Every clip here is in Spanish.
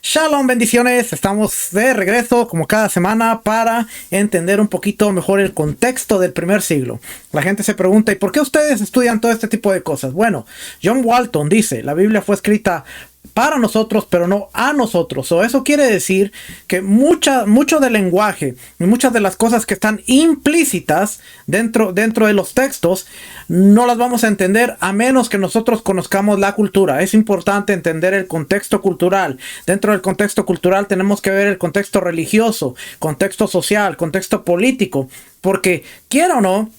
Shalom, bendiciones. Estamos de regreso como cada semana para entender un poquito mejor el contexto del primer siglo. La gente se pregunta, ¿y por qué ustedes estudian todo este tipo de cosas? Bueno, John Walton dice, la Biblia fue escrita para nosotros, pero no a nosotros. Eso quiere decir que mucho del lenguaje y muchas de las cosas que están implícitas dentro de los textos no las vamos a entender a menos que nosotros conozcamos la cultura. Es importante entender el contexto cultural. Dentro del contexto cultural tenemos que ver el contexto religioso, contexto social, contexto político, porque quiera o no,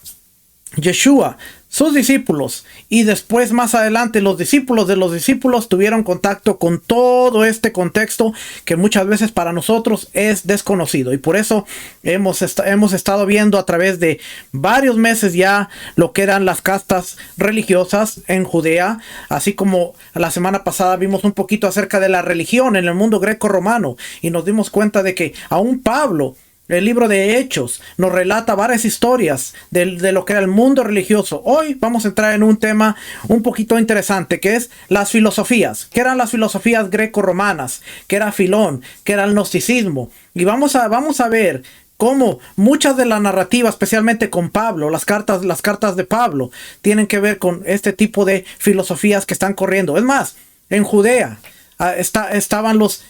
Yeshua, sus discípulos y después más adelante los discípulos de los discípulos tuvieron contacto con todo este contexto que muchas veces para nosotros es desconocido, y por eso hemos estado viendo a través de varios meses ya lo que eran las castas religiosas en Judea, así como la semana pasada vimos un poquito acerca de la religión en el mundo greco-romano y nos dimos cuenta de que aún Pablo, el libro de Hechos, nos relata varias historias de lo que era el mundo religioso. Hoy vamos a entrar en un tema un poquito interesante, que es las filosofías. ¿Qué eran las filosofías greco-romanas? ¿Qué era Filón? ¿Qué era el gnosticismo? Y vamos a ver cómo muchas de la narrativa, especialmente con Pablo, las cartas de Pablo, tienen que ver con este tipo de filosofías que están corriendo. Es más, en Judea estaban los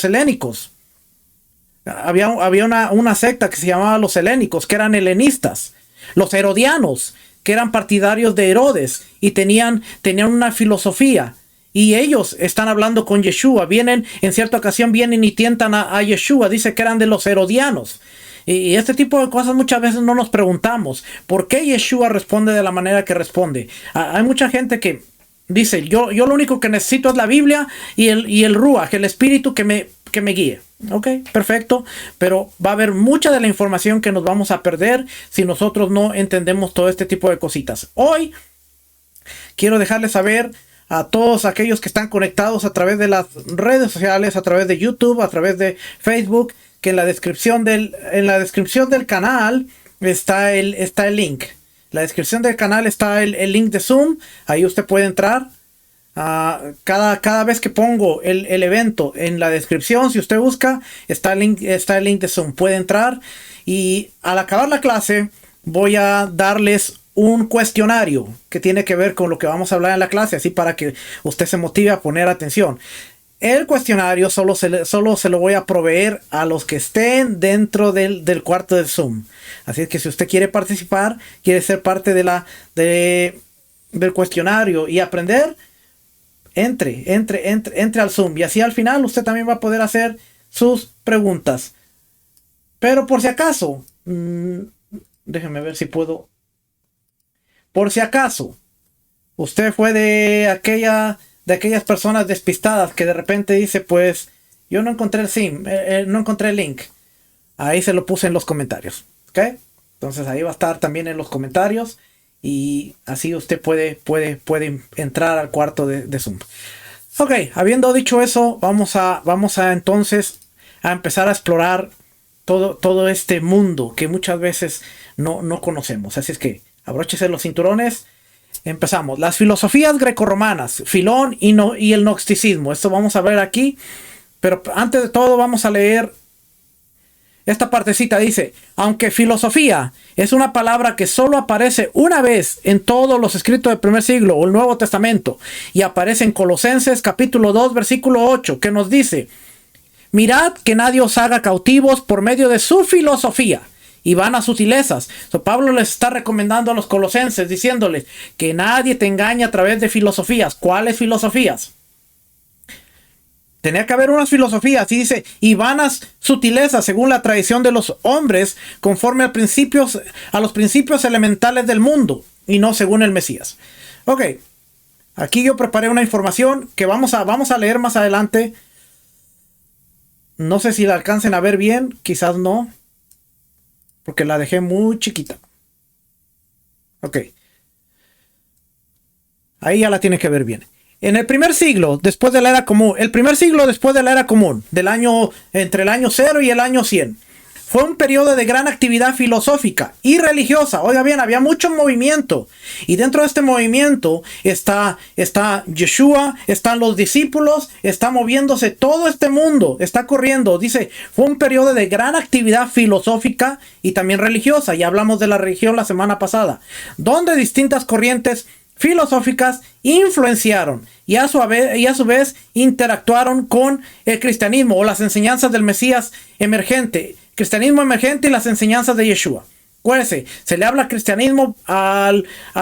helénicos. Había una secta que se llamaba los helénicos, que eran helenistas. Los herodianos, que eran partidarios de Herodes y tenían una filosofía. Y ellos están hablando con Yeshua. En cierta ocasión vienen y tientan a Yeshua. Dice que eran de los herodianos. Y este tipo de cosas muchas veces no nos preguntamos. ¿Por qué Yeshua responde de la manera que responde? Hay mucha gente que dice, yo lo único que necesito es la Biblia y el Ruach, el Espíritu que me guíe. Ok, perfecto, pero va a haber mucha de la información que nos vamos a perder si nosotros no entendemos todo este tipo de cositas. Hoy quiero dejarles saber a todos aquellos que están conectados a través de las redes sociales, a través de YouTube, a través de Facebook, que en la descripción del canal está el link. En la descripción del canal está el link de Zoom. Ahí usted puede entrar. Cada vez que pongo el evento en la descripción, si usted busca, está el link de Zoom. Puede entrar y al acabar la clase voy a darles un cuestionario que tiene que ver con lo que vamos a hablar en la clase, así para que usted se motive a poner atención. El cuestionario solo se lo voy a proveer a los que estén dentro del cuarto de Zoom. Así es que si usted quiere participar, quiere ser parte del cuestionario y aprender, entre al Zoom, y así al final usted también va a poder hacer sus preguntas. Pero por si acaso, déjeme ver si puedo. Por si acaso usted fue de aquellas personas despistadas que de repente dice, pues yo no encontré no encontré el link. Ahí se lo puse en los comentarios, ¿ok? Entonces ahí va a estar también en los comentarios. Y así usted puede entrar al cuarto de Zoom. Ok, habiendo dicho eso, vamos a entonces a empezar a explorar todo este mundo que muchas veces no conocemos. Así es que abróchese los cinturones. Empezamos. Las filosofías grecorromanas, Filón y el gnosticismo. Esto vamos a ver aquí. Pero antes de todo vamos a leer esta partecita. Dice, aunque filosofía es una palabra que solo aparece una vez en todos los escritos del primer siglo o el Nuevo Testamento, y aparece en Colosenses capítulo 2 versículo 8, que nos dice, mirad que nadie os haga cautivos por medio de su filosofía y vanas sutilezas. Pablo les está recomendando a los colosenses, diciéndoles que nadie te engañe a través de filosofías. ¿Cuáles filosofías? Tenía que haber unas filosofías, y dice, y vanas sutilezas según la tradición de los hombres, conforme a los principios elementales del mundo, y no según el Mesías. Ok, aquí yo preparé una información que vamos a leer más adelante. No sé si la alcancen a ver bien, quizás no, porque la dejé muy chiquita. Ok, ahí ya la tiene que ver bien. En el primer siglo después de la era común, entre el año 0 y el año 100, fue un periodo de gran actividad filosófica y religiosa. Oiga bien, había mucho movimiento. Y dentro de este movimiento está Yeshua, están los discípulos, está moviéndose todo este mundo, está corriendo. Dice, fue un periodo de gran actividad filosófica y también religiosa. Ya hablamos de la religión la semana pasada, donde distintas corrientes filosóficas influenciaron y a su vez interactuaron con el cristianismo o las enseñanzas del Mesías emergente. Cristianismo emergente y las enseñanzas de Yeshua. Acuérdense, se le habla cristianismo a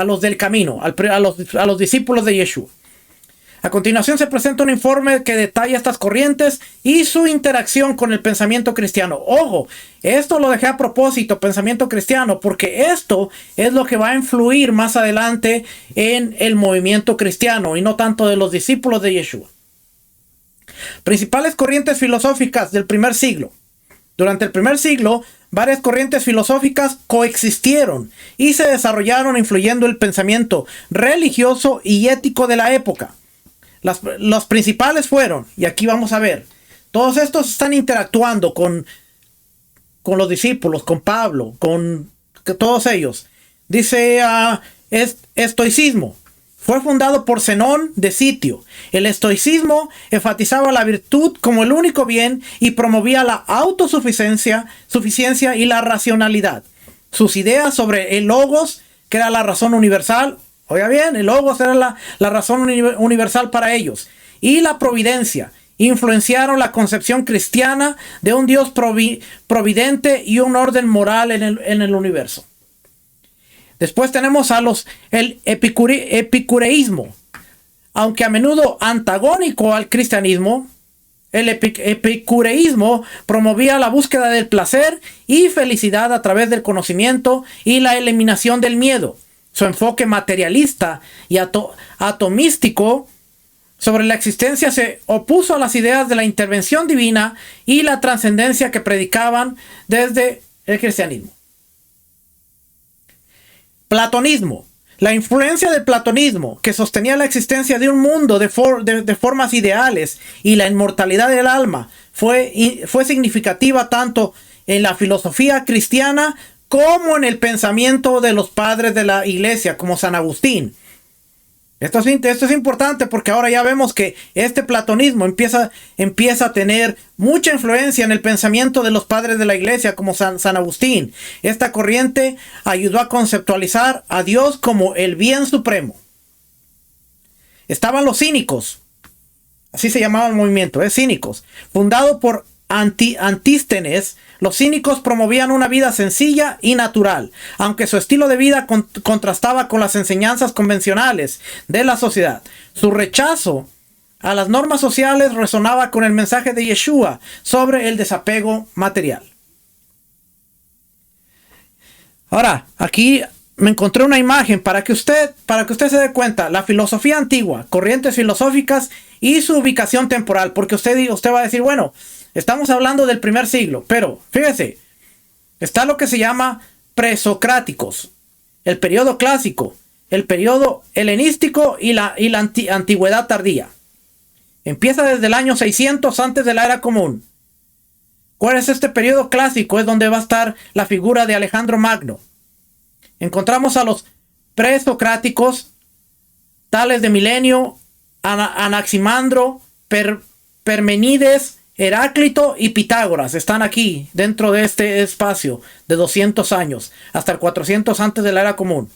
los del camino, a los discípulos de Yeshua. A continuación se presenta un informe que detalla estas corrientes y su interacción con el pensamiento cristiano. Ojo, esto lo dejé a propósito, pensamiento cristiano, porque esto es lo que va a influir más adelante en el movimiento cristiano y no tanto de los discípulos de Yeshua. Principales corrientes filosóficas del primer siglo. Durante el primer siglo, varias corrientes filosóficas coexistieron y se desarrollaron influyendo el pensamiento religioso y ético de la época. Los principales fueron, y aquí vamos a ver, todos estos están interactuando con los discípulos, con Pablo, con todos ellos. Dice estoicismo. Fue fundado por Zenón de Sitio. El estoicismo enfatizaba la virtud como el único bien y promovía la autosuficiencia y la racionalidad. Sus ideas sobre el logos, que era la razón universal, oiga bien, el logos era la razón universal para ellos, y la providencia, influenciaron la concepción cristiana de un Dios providente y un orden moral en el universo. Después tenemos el epicureísmo. Aunque a menudo antagónico al cristianismo, el epicureísmo promovía la búsqueda del placer y felicidad a través del conocimiento y la eliminación del miedo. Su enfoque materialista y atomístico sobre la existencia se opuso a las ideas de la intervención divina y la trascendencia que predicaban desde el cristianismo. Platonismo. La influencia del platonismo, que sostenía la existencia de un mundo de formas ideales y la inmortalidad del alma, fue significativa tanto en la filosofía cristiana como en el pensamiento de los padres de la iglesia, como San Agustín. Esto es importante porque ahora ya vemos que este platonismo empieza a tener mucha influencia en el pensamiento de los padres de la iglesia, como San Agustín. Esta corriente ayudó a conceptualizar a Dios como el bien supremo. Estaban los cínicos, así se llamaba el movimiento, cínicos, fundado por Antístenes. Los cínicos promovían una vida sencilla y natural, aunque su estilo de vida contrastaba con las enseñanzas convencionales de la sociedad. Su rechazo a las normas sociales resonaba con el mensaje de Yeshua sobre el desapego material. Ahora, aquí me encontré una imagen para que usted se dé cuenta la filosofía antigua, corrientes filosóficas y su ubicación temporal, porque usted va a decir, bueno, estamos hablando del primer siglo, pero fíjese, está lo que se llama presocráticos, el periodo clásico, el periodo helenístico y la antigüedad tardía. Empieza desde el año 600 antes de la era común. ¿Cuál es este periodo clásico? Es donde va a estar la figura de Alejandro Magno. Encontramos a los presocráticos, tales de Milenio, Anaximandro, Parmenides, Heráclito y Pitágoras. Están aquí dentro de este espacio de 200 años hasta el 400 antes de la era común.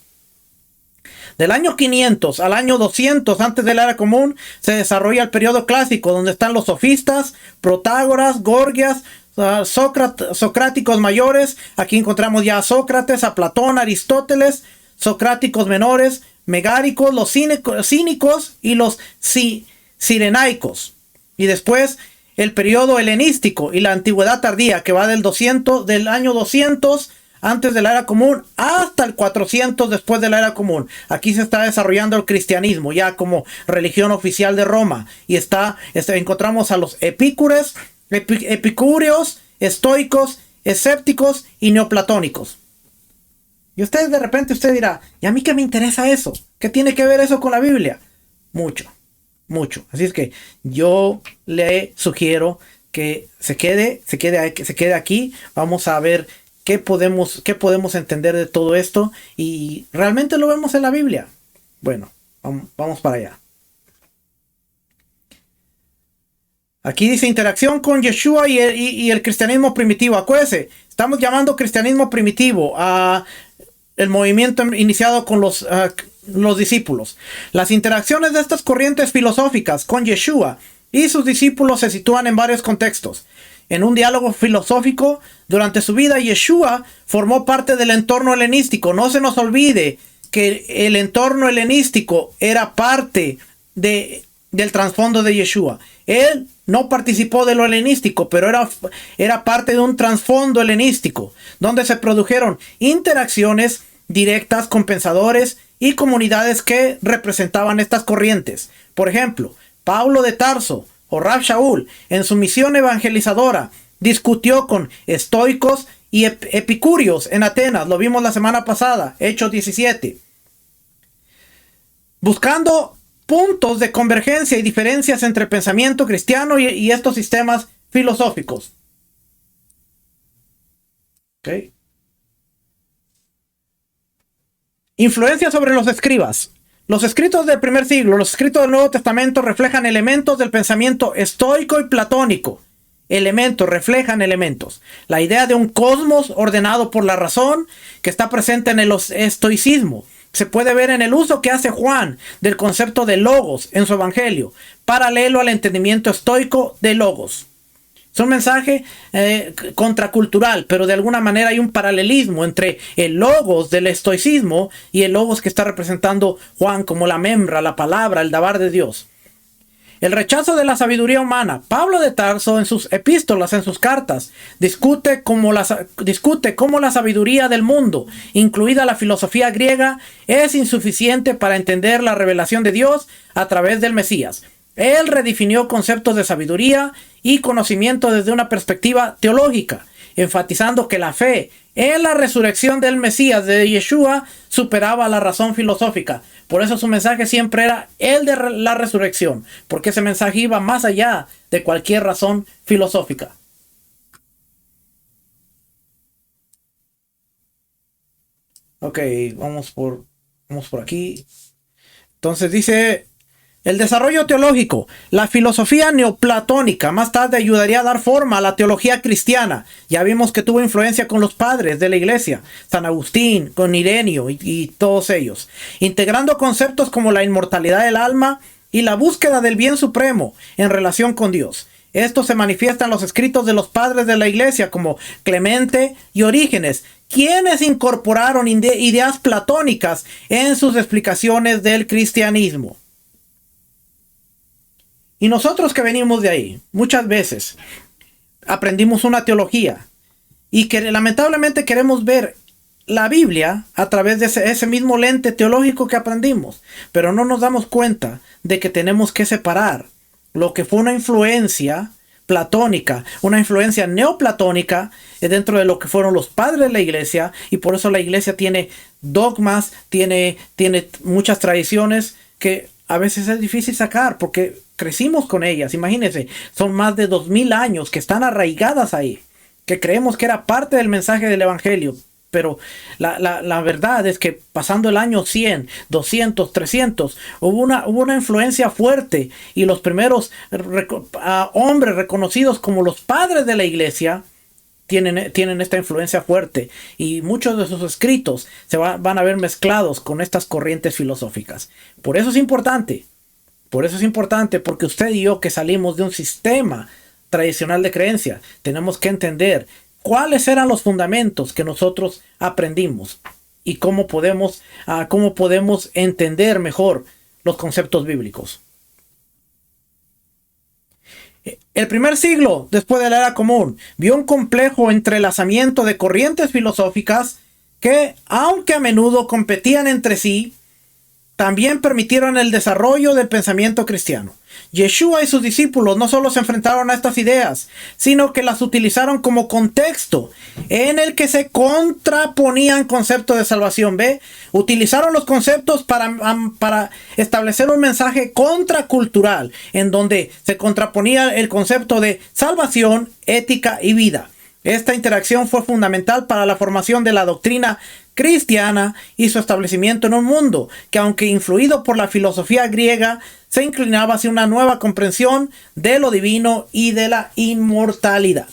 Del año 500 al año 200 antes de la era común se desarrolla el periodo clásico, donde están los sofistas, Protágoras, Gorgias, socráticos mayores. Aquí encontramos ya a Sócrates, a Platón, Aristóteles, socráticos menores, megáricos, los cínicos y los cirenaicos. Y después el periodo helenístico y la antigüedad tardía, que va del año 200 antes de la era común hasta el 400 después de la era común. Aquí se está desarrollando el cristianismo ya como religión oficial de Roma. Y encontramos a los epicúreos, estoicos, escépticos y neoplatónicos. Y usted de repente dirá, ¿y a mí qué me interesa eso? ¿Qué tiene que ver eso con la Biblia? Mucho. Así es que yo le sugiero que se quede aquí. Vamos a ver qué podemos entender de todo esto, y realmente lo vemos en la Biblia. Bueno, vamos para allá. Aquí dice interacción con Yeshua y el cristianismo primitivo. Acuérdense, estamos llamando cristianismo primitivo a el movimiento iniciado con los discípulos. Las interacciones de estas corrientes filosóficas con Yeshua y sus discípulos se sitúan en varios contextos. En un diálogo filosófico, durante su vida, Yeshua formó parte del entorno helenístico. No se nos olvide que el entorno helenístico era parte del trasfondo de Yeshua. Él no participó de lo helenístico, pero era parte de un trasfondo helenístico, donde se produjeron interacciones directas con pensadores y comunidades que representaban estas corrientes. Por ejemplo, Pablo de Tarso o Rab Shaul, en su misión evangelizadora, discutió con estoicos y epicúreos en Atenas. Lo vimos la semana pasada, Hechos 17. Buscando puntos de convergencia y diferencias entre pensamiento cristiano y estos sistemas filosóficos. Okay. Influencia sobre los escribas. Los escritos del primer siglo, los escritos del Nuevo Testamento reflejan elementos del pensamiento estoico y platónico. Reflejan elementos. La idea de un cosmos ordenado por la razón, que está presente en el estoicismo, se puede ver en el uso que hace Juan del concepto de logos en su evangelio, paralelo al entendimiento estoico de logos. Es un mensaje contracultural, pero de alguna manera hay un paralelismo entre el logos del estoicismo y el logos que está representando Juan como la membra, la palabra, el dabar de Dios. El rechazo de la sabiduría humana. Pablo de Tarso, en sus epístolas, en sus cartas, discute cómo la sabiduría del mundo, incluida la filosofía griega, es insuficiente para entender la revelación de Dios a través del Mesías. Él redefinió conceptos de sabiduría y conocimiento desde una perspectiva teológica, enfatizando que la fe en la resurrección del Mesías, de Yeshua, superaba la razón filosófica. Por eso su mensaje siempre era el de la resurrección, porque ese mensaje iba más allá de cualquier razón filosófica. Ok, vamos por aquí. Entonces dice: el desarrollo teológico. La filosofía neoplatónica más tarde ayudaría a dar forma a la teología cristiana. Ya vimos que tuvo influencia con los padres de la iglesia, San Agustín, con Ireneo y todos ellos, integrando conceptos como la inmortalidad del alma y la búsqueda del bien supremo en relación con Dios. Esto se manifiesta en los escritos de los padres de la iglesia como Clemente y Orígenes, quienes incorporaron ideas platónicas en sus explicaciones del cristianismo. Y nosotros que venimos de ahí, muchas veces aprendimos una teología y que lamentablemente queremos ver la Biblia a través de ese mismo lente teológico que aprendimos, pero no nos damos cuenta de que tenemos que separar lo que fue una influencia platónica, una influencia neoplatónica dentro de lo que fueron los padres de la iglesia, y por eso la iglesia tiene dogmas, tiene muchas tradiciones que a veces es difícil sacar porque crecimos con ellas. Imagínense, son más de 2000 años que están arraigadas ahí, que creemos que era parte del mensaje del evangelio. Pero la verdad es que pasando el año 100, 200, 300, hubo una influencia fuerte, y los primeros hombres reconocidos como los padres de la iglesia tienen esta influencia fuerte, y muchos de sus escritos van a ver mezclados con estas corrientes filosóficas. Por eso es importante, porque usted y yo, que salimos de un sistema tradicional de creencia, tenemos que entender cuáles eran los fundamentos que nosotros aprendimos y cómo podemos entender mejor los conceptos bíblicos. El primer siglo después de la era común vio un complejo entrelazamiento de corrientes filosóficas que, aunque a menudo competían entre sí, también permitieron el desarrollo del pensamiento cristiano. Yeshua y sus discípulos no solo se enfrentaron a estas ideas, sino que las utilizaron como contexto en el que se contraponían conceptos de salvación. ¿Ve? Utilizaron los conceptos para establecer un mensaje contracultural, en donde se contraponía el concepto de salvación, ética y vida. Esta interacción fue fundamental para la formación de la doctrina cristiana y su establecimiento en un mundo que, aunque influido por la filosofía griega, se inclinaba hacia una nueva comprensión de lo divino y de la inmortalidad.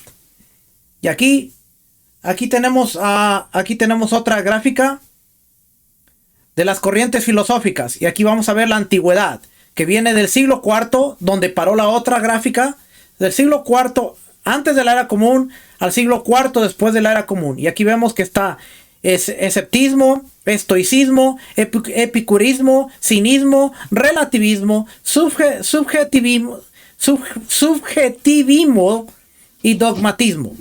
Y aquí tenemos otra gráfica de las corrientes filosóficas. Y aquí vamos a ver la antigüedad, que viene del siglo IV, donde paró la otra gráfica, del siglo IV antes de la era común al siglo IV después de la era común. Y aquí vemos que está escepticismo, estoicismo, epicurismo, cinismo, relativismo, subjetivismo y dogmatismo.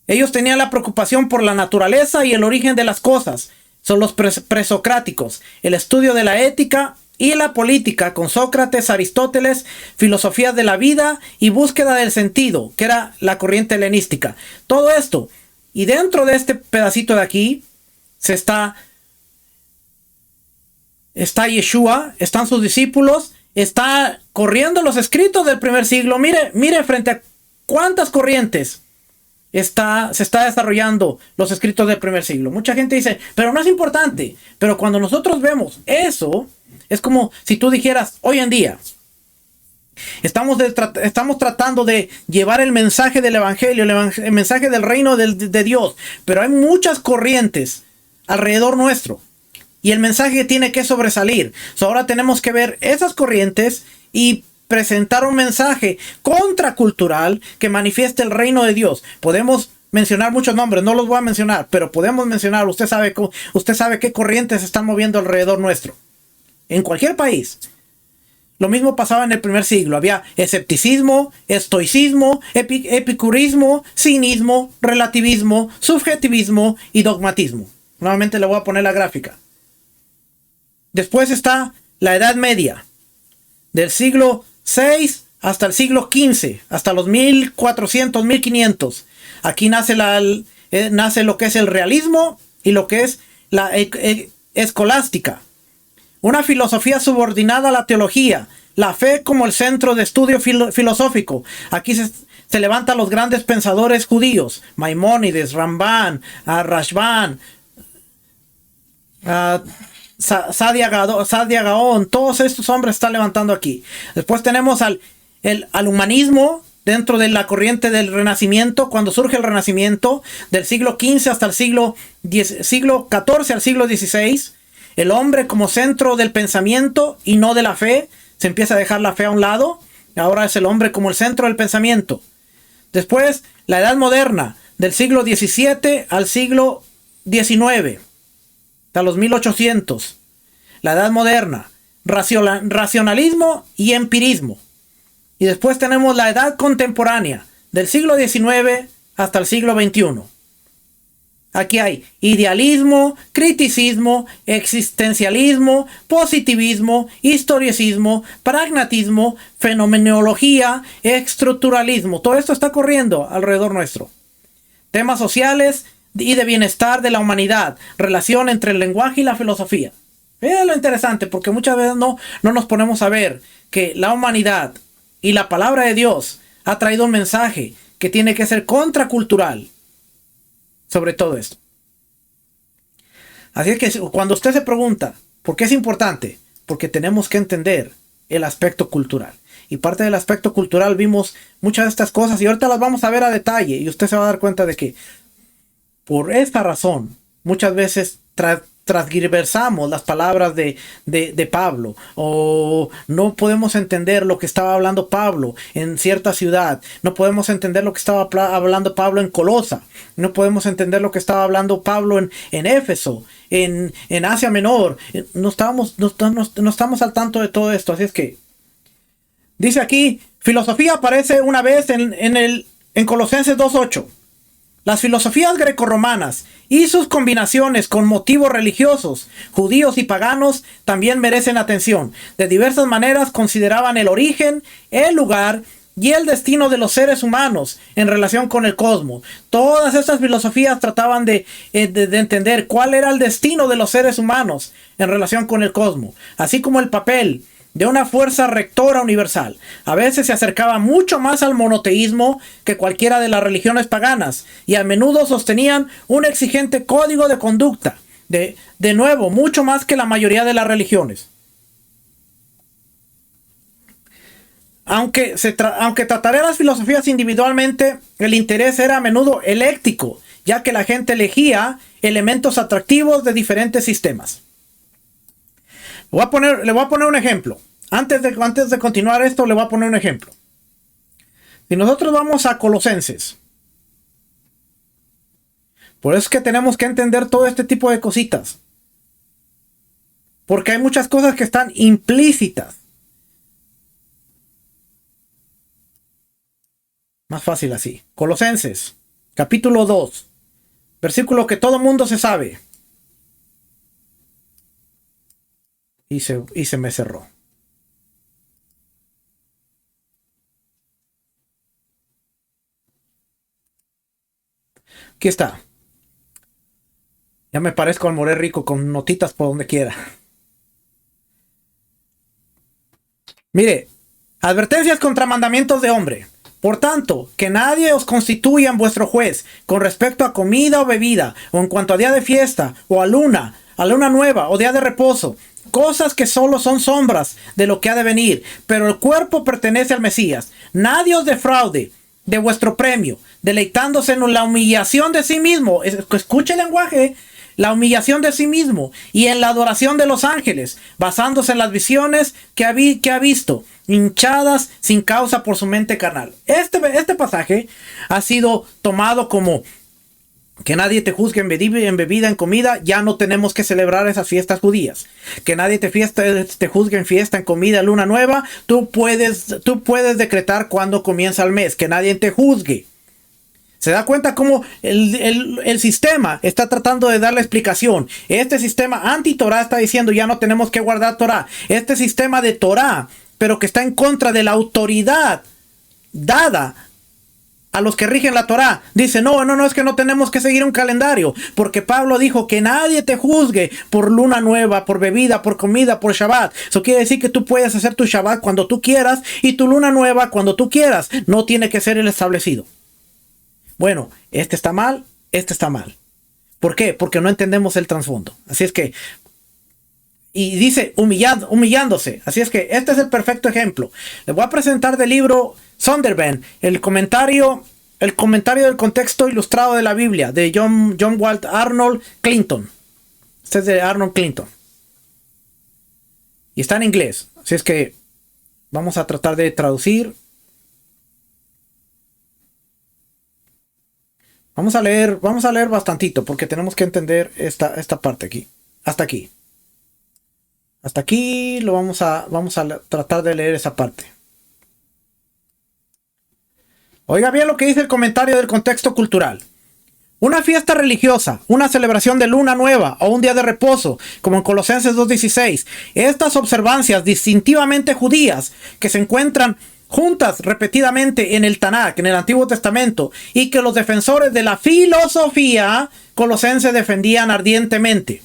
Ellos tenían la preocupación por la naturaleza y el origen de las cosas. Son los presocráticos, el estudio de la ética y la política con Sócrates, Aristóteles, filosofía de la vida y búsqueda del sentido, que era la corriente helenística. Todo esto. Y dentro de este pedacito de aquí está Yeshua, están sus discípulos, está corriendo los escritos del primer siglo. Mire frente a cuántas corrientes se está desarrollando los escritos del primer siglo. Mucha gente dice, pero no es importante. Pero cuando nosotros vemos eso, es como si tú dijeras, hoy en día, estamos tratando de llevar el mensaje del evangelio, el mensaje del reino de Dios, pero hay muchas corrientes alrededor nuestro y el mensaje tiene que sobresalir. Ahora tenemos que ver esas corrientes y presentar un mensaje contracultural que manifieste el reino de Dios. Podemos mencionar muchos nombres, no los voy a mencionar, pero podemos mencionar, usted sabe qué corrientes se están moviendo alrededor nuestro, en cualquier país. Lo mismo pasaba en el primer siglo. Había escepticismo, estoicismo, epicurismo, cinismo, relativismo, subjetivismo y dogmatismo. Nuevamente le voy a poner la gráfica. Después está la Edad Media, del siglo VI hasta el siglo XV, hasta los 1400, 1500. Aquí nace lo que es el realismo y lo que es la escolástica. Una filosofía subordinada a la teología, la fe como el centro de estudio filosófico. Aquí se levantan los grandes pensadores judíos, Maimónides, Ramban, Rashban, Sadia Gaón, todos estos hombres están levantando aquí. Después tenemos al humanismo dentro de la corriente del Renacimiento, cuando surge el Renacimiento, del siglo XV hasta el siglo XIV al siglo XVI. El hombre como centro del pensamiento y no de la fe. Se empieza a dejar la fe a un lado. Ahora es el hombre como el centro del pensamiento. Después, la Edad Moderna, del siglo XVII al siglo XIX, hasta los 1800. La Edad Moderna, racionalismo y empirismo. Y después tenemos la Edad Contemporánea, del siglo XIX hasta el siglo XXI. Aquí hay idealismo, criticismo, existencialismo, positivismo, historicismo, pragmatismo, fenomenología, estructuralismo. Todo esto está corriendo alrededor nuestro. Temas sociales y de bienestar de la humanidad. Relación entre el lenguaje y la filosofía. Es lo interesante, porque muchas veces no nos ponemos a ver que la humanidad y la palabra de Dios ha traído un mensaje que tiene que ser contracultural sobre todo esto. Así es que cuando usted se pregunta ¿por qué es importante? Porque tenemos que entender el aspecto cultural. Y parte del aspecto cultural vimos muchas de estas cosas y ahorita las vamos a ver a detalle. Y usted se va a dar cuenta de que por esta razón muchas veces transgiversamos las palabras de Pablo, o no podemos entender lo que estaba hablando Pablo en cierta ciudad, no podemos entender lo que estaba hablando Pablo en Colosa, no podemos entender lo que estaba hablando Pablo en Éfeso, en Asia Menor. No estamos al tanto de todo esto. Así es que dice aquí, filosofía aparece una vez en Colosenses 2:8. Las filosofías grecorromanas y sus combinaciones con motivos religiosos, judíos y paganos también merecen atención. De diversas maneras consideraban el origen, el lugar y el destino de los seres humanos en relación con el cosmos. Todas estas filosofías trataban de entender cuál era el destino de los seres humanos en relación con el cosmos, así como el papel de una fuerza rectora universal. A veces se acercaba mucho más al monoteísmo que cualquiera de las religiones paganas, y a menudo sostenían un exigente código de conducta, de nuevo, mucho más que la mayoría de las religiones. Aunque trataré las filosofías individualmente, el interés era a menudo eléctico, ya que la gente elegía elementos atractivos de diferentes sistemas. Le voy a poner un ejemplo. Antes de continuar esto, le voy a poner un ejemplo. Si nosotros vamos a Colosenses, por eso es que tenemos que entender todo este tipo de cositas. Porque hay muchas cosas que están implícitas. Más fácil así. Colosenses, capítulo 2, versículo que todo mundo se sabe. Y se me cerró. Aquí está. Ya me parezco al Moré Rico con notitas por donde quiera. Mire, advertencias contra mandamientos de hombre. Por tanto, que nadie os constituya en vuestro juez con respecto a comida o bebida, o en cuanto a día de fiesta, o a luna nueva, o día de reposo, cosas que solo son sombras de lo que ha de venir, pero el cuerpo pertenece al Mesías. Nadie os defraude de vuestro premio, deleitándose en la humillación de sí mismo. Escuche el lenguaje. La humillación de sí mismo y en la adoración de los ángeles, basándose en las visiones que ha visto, hinchadas sin causa por su mente carnal. Este pasaje ha sido tomado como que nadie te juzgue en bebida, en comida. Ya no tenemos que celebrar esas fiestas judías. Que nadie te juzgue en fiesta, en comida, luna nueva. Tú puedes decretar cuándo comienza el mes. Que nadie te juzgue. ¿Se da cuenta cómo el sistema está tratando de dar la explicación? Este sistema anti-Torah está diciendo ya no tenemos que guardar Torah. Este sistema de Torah, pero que está en contra de la autoridad dada a los que rigen la Torah, dice no, es que no tenemos que seguir un calendario, porque Pablo dijo que nadie te juzgue por luna nueva, por bebida, por comida, por Shabbat. Eso quiere decir que tú puedes hacer tu Shabbat cuando tú quieras y tu luna nueva cuando tú quieras. No tiene que ser el establecido. Bueno, este está mal. ¿Por qué? Porque no entendemos el trasfondo. Así es que, y dice humillándose. Así es que este es el perfecto ejemplo. Le voy a presentar del libro Zondervan, el comentario del contexto ilustrado de la Biblia, de John Walt Arnold Clinton. Este es de Arnold Clinton. Y está en inglés. Así es que vamos a tratar de traducir. Vamos a leer bastantito porque tenemos que entender esta parte aquí. Hasta aquí. Hasta aquí lo vamos a tratar de leer esa parte. Oiga bien lo que dice el comentario del contexto cultural. Una fiesta religiosa, una celebración de luna nueva o un día de reposo, como en Colosenses 2:16. Estas observancias distintivamente judías que se encuentran juntas repetidamente en el Tanakh, en el Antiguo Testamento, y que los defensores de la filosofía colosense defendían ardientemente.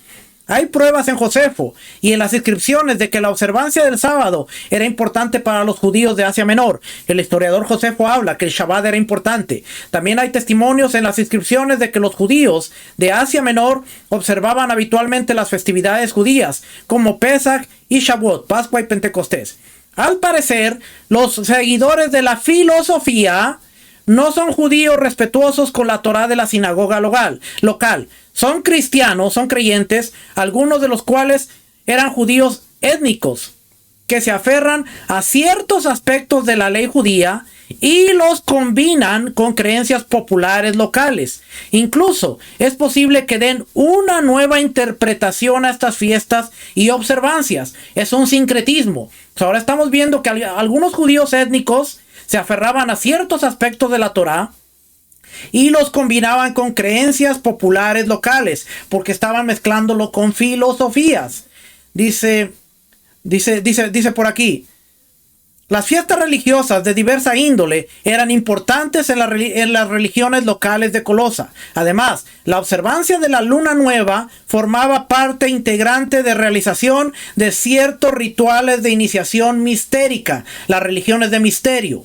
Hay pruebas en Josefo y en las inscripciones de que la observancia del sábado era importante para los judíos de Asia Menor. El historiador Josefo habla que el Shabbat era importante. También hay testimonios en las inscripciones de que los judíos de Asia Menor observaban habitualmente las festividades judías, como Pesach y Shavuot, Pascua y Pentecostés. Al parecer, los seguidores de la filosofía no son judíos respetuosos con la Torá de la sinagoga local. Son cristianos, son creyentes, algunos de los cuales eran judíos étnicos, que se aferran a ciertos aspectos de la ley judía y los combinan con creencias populares locales. Incluso es posible que den una nueva interpretación a estas fiestas y observancias. Es un sincretismo. Ahora estamos viendo que algunos judíos étnicos se aferraban a ciertos aspectos de la Torá y los combinaban con creencias populares locales, porque estaban mezclándolo con filosofías. Dice por aquí: las fiestas religiosas de diversa índole eran importantes en las religiones locales de Colosa. Además, la observancia de la luna nueva formaba parte integrante de realización de ciertos rituales de iniciación mistérica, las religiones de misterio.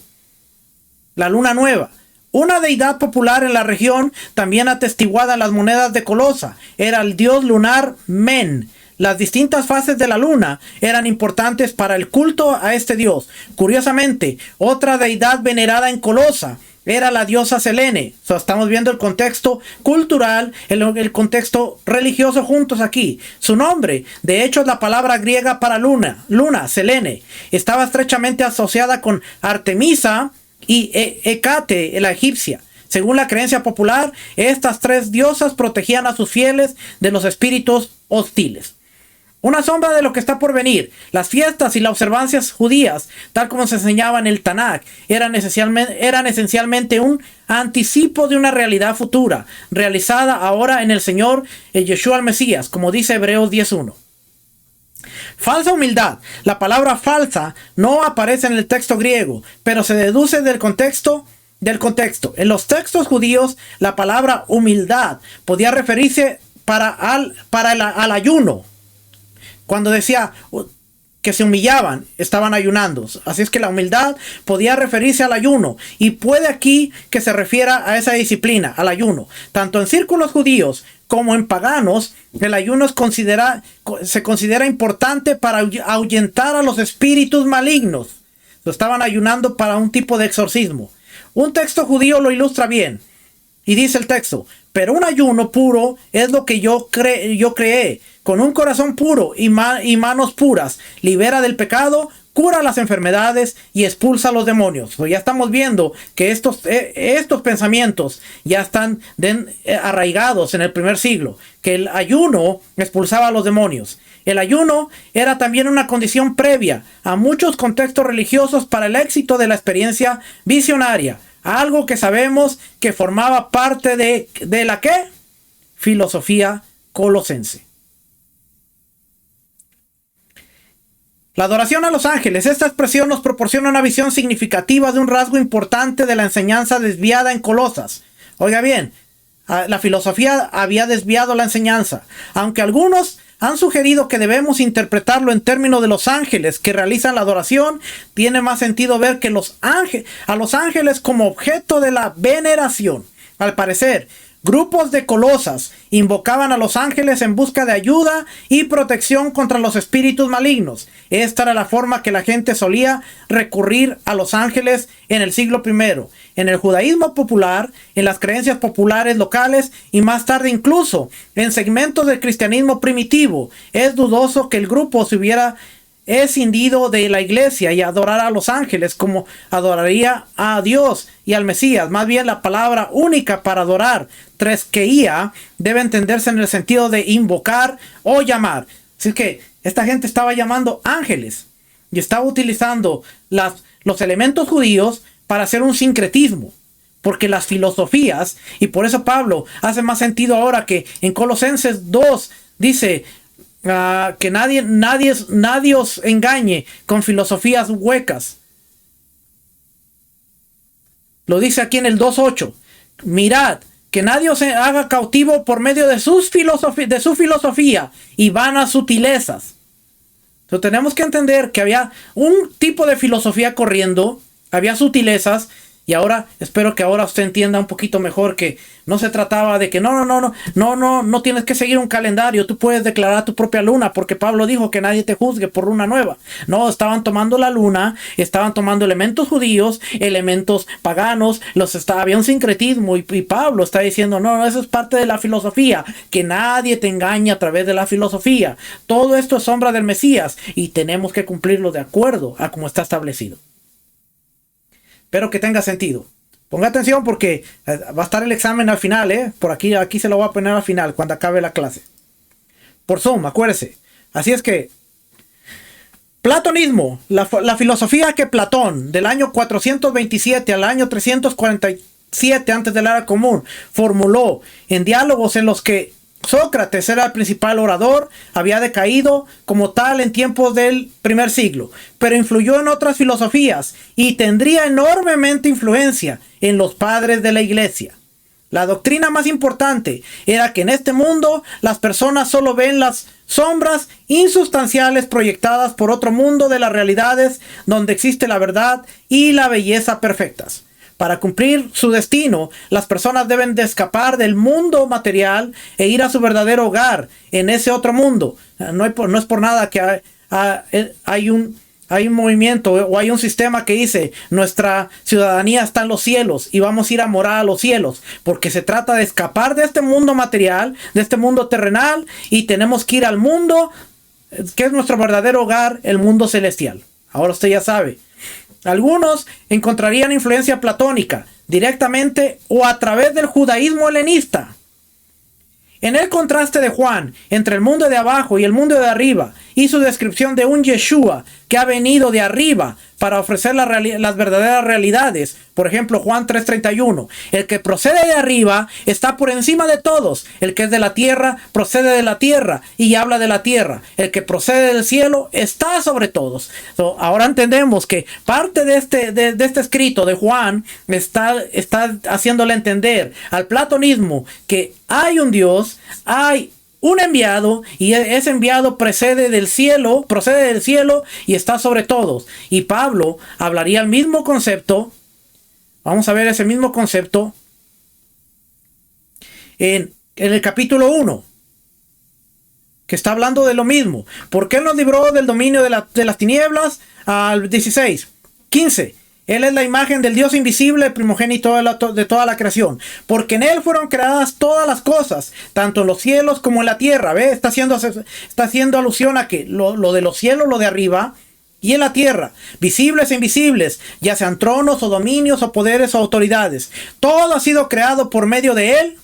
La luna nueva, una deidad popular en la región, también atestiguada en las monedas de Colosa, era el dios lunar Men. Las distintas fases de la luna eran importantes para el culto a este dios. Curiosamente, otra deidad venerada en Colosa era la diosa Selene. Estamos viendo el contexto cultural, el contexto religioso juntos aquí. Su nombre, de hecho, es la palabra griega para luna, Selene. Estaba estrechamente asociada con Artemisa y Hécate, la egipcia. Según la creencia popular, estas tres diosas protegían a sus fieles de los espíritus hostiles. Una sombra de lo que está por venir. Las fiestas y las observancias judías, tal como se enseñaba en el Tanaj, eran esencialmente un anticipo de una realidad futura, realizada ahora en el Señor Yeshua el Mesías, como dice Hebreos 10:1. Falsa humildad. La palabra falsa no aparece en el texto griego, pero se deduce del contexto. En los textos judíos, la palabra humildad podía referirse al ayuno. Cuando decía que se humillaban, estaban ayunando. Así es que la humildad podía referirse al ayuno. Y puede aquí que se refiera a esa disciplina, al ayuno. Tanto en círculos judíos como en paganos, el ayuno se considera importante para ahuyentar a los espíritus malignos. Estaban ayunando para un tipo de exorcismo. Un texto judío lo ilustra bien. Y dice el texto: pero un ayuno puro es lo que yo creé. Con un corazón puro y manos puras, libera del pecado, cura las enfermedades y expulsa a los demonios. Ya estamos viendo que estos pensamientos ya están arraigados en el primer siglo, que el ayuno expulsaba a los demonios. El ayuno era también una condición previa a muchos contextos religiosos para el éxito de la experiencia visionaria. Algo que sabemos que formaba parte de la ¿qué? Filosofía colosense. La adoración a los ángeles. Esta expresión nos proporciona una visión significativa de un rasgo importante de la enseñanza desviada en Colosas. Oiga bien, la filosofía había desviado la enseñanza, aunque algunos han sugerido que debemos interpretarlo en términos de los ángeles que realizan la adoración. Tiene más sentido ver que a los ángeles como objeto de la veneración. Al parecer, grupos de Colosas invocaban a los ángeles en busca de ayuda y protección contra los espíritus malignos. Esta era la forma que la gente solía recurrir a los ángeles en el siglo I. En el judaísmo popular, en las creencias populares locales y más tarde incluso en segmentos del cristianismo primitivo, es dudoso que el grupo se hubiera escindido de la iglesia y adorara a los ángeles como adoraría a Dios y al Mesías. Más bien, la palabra única para adorar, treskeía, debe entenderse en el sentido de invocar o llamar. Así que esta gente estaba llamando ángeles y estaba utilizando los elementos judíos para hacer un sincretismo, porque las filosofías, y por eso Pablo hace más sentido ahora que en Colosenses 2 dice que nadie os engañe con filosofías huecas. Lo dice aquí en el 2:8. Mirad, que nadie os haga cautivo por medio de su filosofía y vanas sutilezas. Entonces tenemos que entender que había un tipo de filosofía corriendo, había sutilezas. Y ahora, espero que ahora usted entienda un poquito mejor que no se trataba de que no tienes que seguir un calendario, tú puedes declarar tu propia luna, porque Pablo dijo que nadie te juzgue por luna nueva. No, estaban tomando la luna, estaban tomando elementos judíos, elementos paganos, había un sincretismo y Pablo está diciendo, no, eso es parte de la filosofía, que nadie te engañe a través de la filosofía. Todo esto es sombra del Mesías y tenemos que cumplirlo de acuerdo a como está establecido. Espero que tenga sentido. Ponga atención porque va a estar el examen al final, Por aquí se lo voy a poner al final, cuando acabe la clase. Por Zoom, acuérdese. Así es que, platonismo, la filosofía que Platón, del año 427 al año 340 7 antes de la era común, formuló en diálogos en los que Sócrates era el principal orador, había decaído como tal en tiempos del primer siglo, pero influyó en otras filosofías y tendría enormemente influencia en los padres de la iglesia. La doctrina más importante era que en este mundo las personas solo ven las sombras insustanciales proyectadas por otro mundo de las realidades donde existe la verdad y la belleza perfectas. Para cumplir su destino, las personas deben de escapar del mundo material e ir a su verdadero hogar en ese otro mundo. No es por nada que hay un movimiento o hay un sistema que dice nuestra ciudadanía está en los cielos y vamos a ir a morar a los cielos, porque se trata de escapar de este mundo material, de este mundo terrenal, y tenemos que ir al mundo que es nuestro verdadero hogar, el mundo celestial. Ahora usted ya sabe. Algunos encontrarían influencia platónica directamente o a través del judaísmo helenista. En el contraste de Juan entre el mundo de abajo y el mundo de arriba y su descripción de un Yeshua que ha venido de arriba para ofrecer las verdaderas realidades. Por ejemplo, Juan 3:31. El que procede de arriba está por encima de todos. El que es de la tierra procede de la tierra y habla de la tierra. El que procede del cielo está sobre todos. Ahora entendemos que parte de este escrito de Juan está haciéndole entender al platonismo que hay un Dios, hay un enviado, y ese enviado procede del cielo y está sobre todos. Y Pablo hablaría el mismo concepto. Vamos a ver ese mismo concepto en el capítulo 1, que está hablando de lo mismo. ¿Por qué nos libró del dominio de las tinieblas? Al 16, 15. Él es la imagen del Dios invisible, el primogénito de toda la creación. Porque en Él fueron creadas todas las cosas, tanto en los cielos como en la tierra. ¿Ve? Está haciendo alusión a que lo de los cielos, lo de arriba, y en la tierra, visibles e invisibles, ya sean tronos o dominios o poderes o autoridades. Todo ha sido creado por medio de Él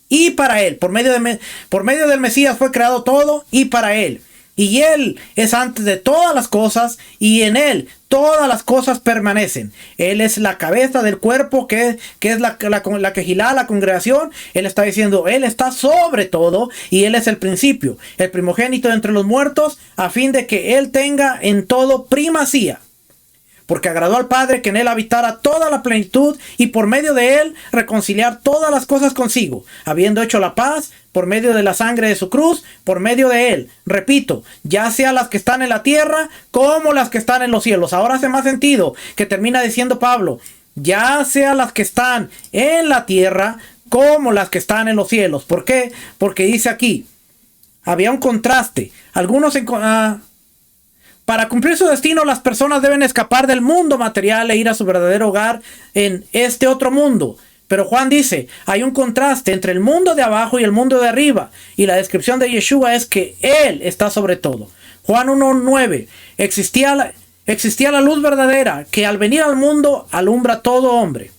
y para Él. Por medio del Mesías fue creado todo y para Él. Y Él es antes de todas las cosas, y en Él todas las cosas permanecen. Él es la cabeza del cuerpo, que es la quejilá, la congregación. Él está diciendo, Él está sobre todo, y Él es el principio, el primogénito entre los muertos, a fin de que Él tenga en todo primacía. Porque agradó al Padre que en Él habitara toda la plenitud, y por medio de Él reconciliar todas las cosas consigo, habiendo hecho la paz por medio de la sangre de su cruz, por medio de Él. Repito, ya sea las que están en la tierra como las que están en los cielos. Ahora hace más sentido que termina diciendo Pablo, ya sea las que están en la tierra como las que están en los cielos. ¿Por qué? Porque dice aquí, había un contraste. Para cumplir su destino, las personas deben escapar del mundo material e ir a su verdadero hogar en este otro mundo. Pero Juan dice, hay un contraste entre el mundo de abajo y el mundo de arriba. Y la descripción de Yeshua es que Él está sobre todo. Juan 1:9. Existía la luz verdadera que al venir al mundo alumbra a todo hombre.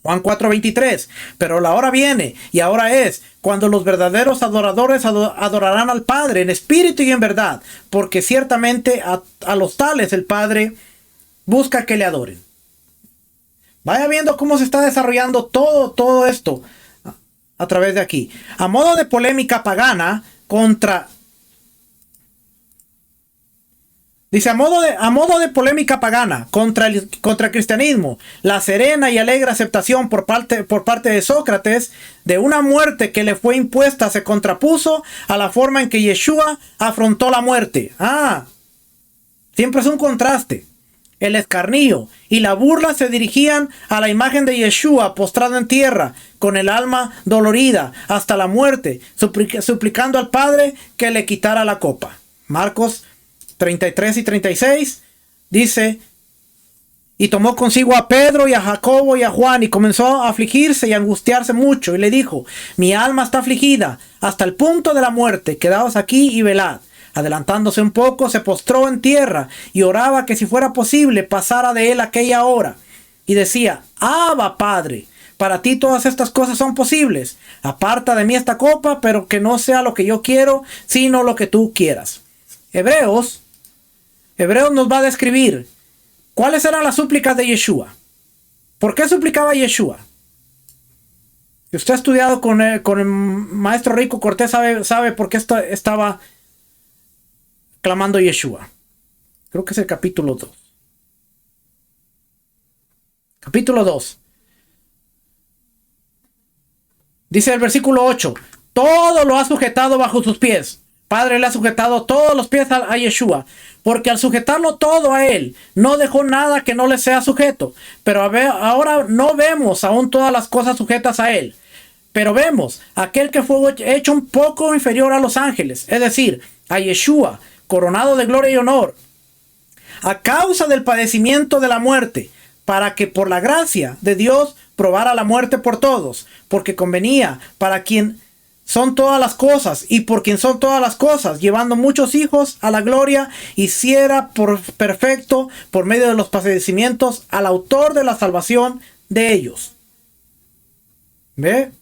Juan 4:23. Pero la hora viene, y ahora es, cuando los verdaderos adoradores adorarán al Padre en espíritu y en verdad, porque ciertamente a los tales el Padre busca que le adoren. Vaya viendo cómo se está desarrollando todo esto a través de aquí. A modo de polémica pagana contra... Dice, a modo de polémica pagana contra el cristianismo, la serena y alegre aceptación por parte de Sócrates de una muerte que le fue impuesta se contrapuso a la forma en que Yeshua afrontó la muerte. Siempre es un contraste. El escarnio y la burla se dirigían a la imagen de Yeshua postrado en tierra, con el alma dolorida hasta la muerte, suplicando al Padre que le quitara la copa. Marcos 33 y 36 dice, y tomó consigo a Pedro y a Jacobo y a Juan y comenzó a afligirse y a angustiarse mucho, y le dijo, mi alma está afligida hasta el punto de la muerte, quedaos aquí y velad. Adelantándose un poco, se postró en tierra y oraba que si fuera posible pasara de él aquella hora. Y decía, Abba, Padre, para ti todas estas cosas son posibles. Aparta de mí esta copa, pero que no sea lo que yo quiero, sino lo que tú quieras. Hebreos nos va a describir cuáles eran las súplicas de Yeshua. ¿Por qué suplicaba Yeshua? Si usted ha estudiado con el maestro Rico Cortés, sabe por qué estaba clamando Yeshua. Creo que es el capítulo 2. Capítulo 2. Dice el versículo 8. Todo lo ha sujetado bajo sus pies. Padre le ha sujetado todos los pies a Yeshua. Porque al sujetarlo todo a él, no dejó nada que no le sea sujeto. Pero ahora no vemos aún todas las cosas sujetas a él. Pero vemos aquel que fue hecho un poco inferior a los ángeles. Es decir, a Yeshua, coronado de gloria y honor. A causa del padecimiento de la muerte, para que por la gracia de Dios probara la muerte por todos, porque convenía para quien son todas las cosas y por quien son todas las cosas, llevando muchos hijos a la gloria, hiciera por perfecto por medio de los padecimientos al autor de la salvación de ellos. ¿Ve?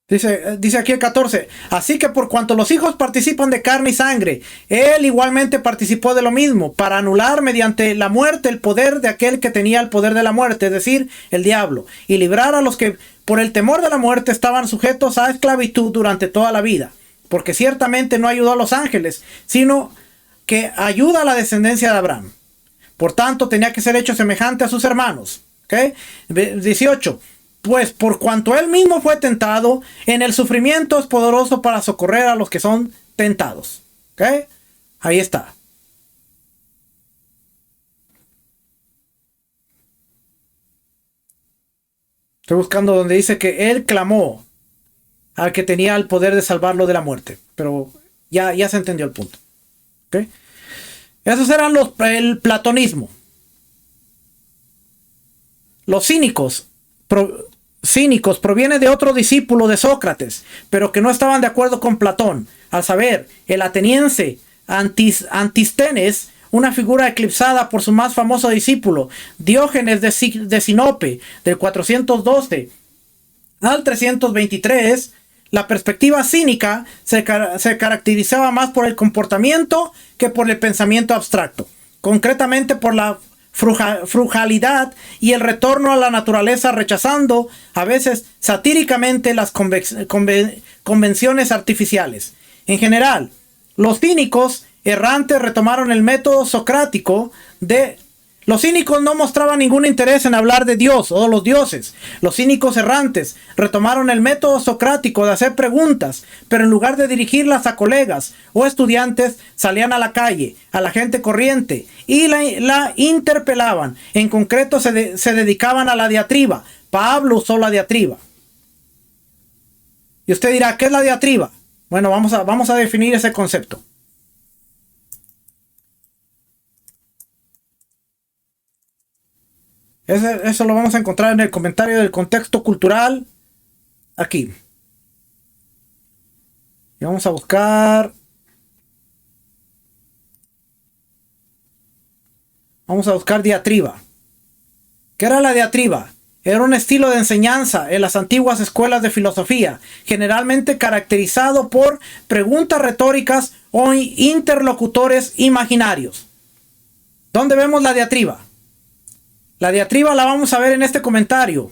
Dice aquí el 14. Así que por cuanto los hijos participan de carne y sangre, él igualmente participó de lo mismo, para anular mediante la muerte el poder de aquel que tenía el poder de la muerte, es decir, el diablo, y librar a los que por el temor de la muerte estaban sujetos a esclavitud durante toda la vida. Porque ciertamente no ayudó a los ángeles, sino que ayuda a la descendencia de Abraham. Por tanto, tenía que ser hecho semejante a sus hermanos. ¿Okay? 18. Pues por cuanto él mismo fue tentado, en el sufrimiento es poderoso para socorrer a los que son tentados. ¿Ok? Ahí está. Estoy buscando donde dice que él clamó al que tenía el poder de salvarlo de la muerte. Pero ya se entendió el punto. ¿Ok? Esos eran el platonismo. Los cínicos proviene de otro discípulo de Sócrates, pero que no estaban de acuerdo con Platón. Al saber, el ateniense Antístenes, una figura eclipsada por su más famoso discípulo, Diógenes de Sinope, del 412 al 323, la perspectiva cínica se caracterizaba más por el comportamiento que por el pensamiento abstracto, concretamente por la frugalidad y el retorno a la naturaleza, rechazando a veces satíricamente las convenciones artificiales. En general, los cínicos errantes retomaron el método socrático de... Los cínicos no mostraban ningún interés en hablar de Dios o los dioses. Los cínicos errantes retomaron el método socrático de hacer preguntas, pero en lugar de dirigirlas a colegas o estudiantes, salían a la calle, a la gente corriente, y la interpelaban. En concreto, se dedicaban a la diatriba. Pablo usó la diatriba. Y usted dirá, ¿qué es la diatriba? Bueno, vamos a definir ese concepto. Eso lo vamos a encontrar en el comentario del contexto cultural, aquí. Y vamos a buscar... diatriba. ¿Qué era la diatriba? Era un estilo de enseñanza en las antiguas escuelas de filosofía, generalmente caracterizado por preguntas retóricas o interlocutores imaginarios. ¿Dónde vemos la diatriba? La diatriba la vamos a ver en este comentario.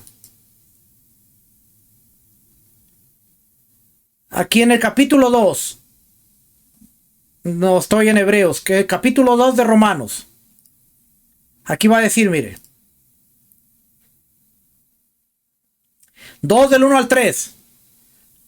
Aquí en el capítulo 2. No estoy en Hebreos, que el capítulo 2 de Romanos. Aquí va a decir, mire. 2 del 1 al 3.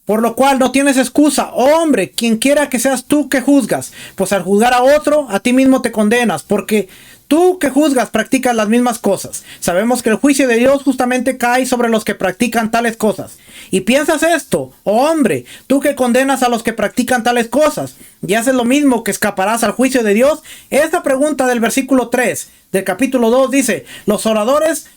Por lo cual no tienes excusa, oh hombre, quien quiera que seas tú que juzgas, pues al juzgar a otro, a ti mismo te condenas, porque tú que juzgas practicas las mismas cosas. Sabemos que el juicio de Dios justamente cae sobre los que practican tales cosas. Y piensas esto, oh hombre, tú que condenas a los que practican tales cosas, y haces lo mismo, que escaparás al juicio de Dios. Esta pregunta del versículo 3 del capítulo 2 dice, los oradores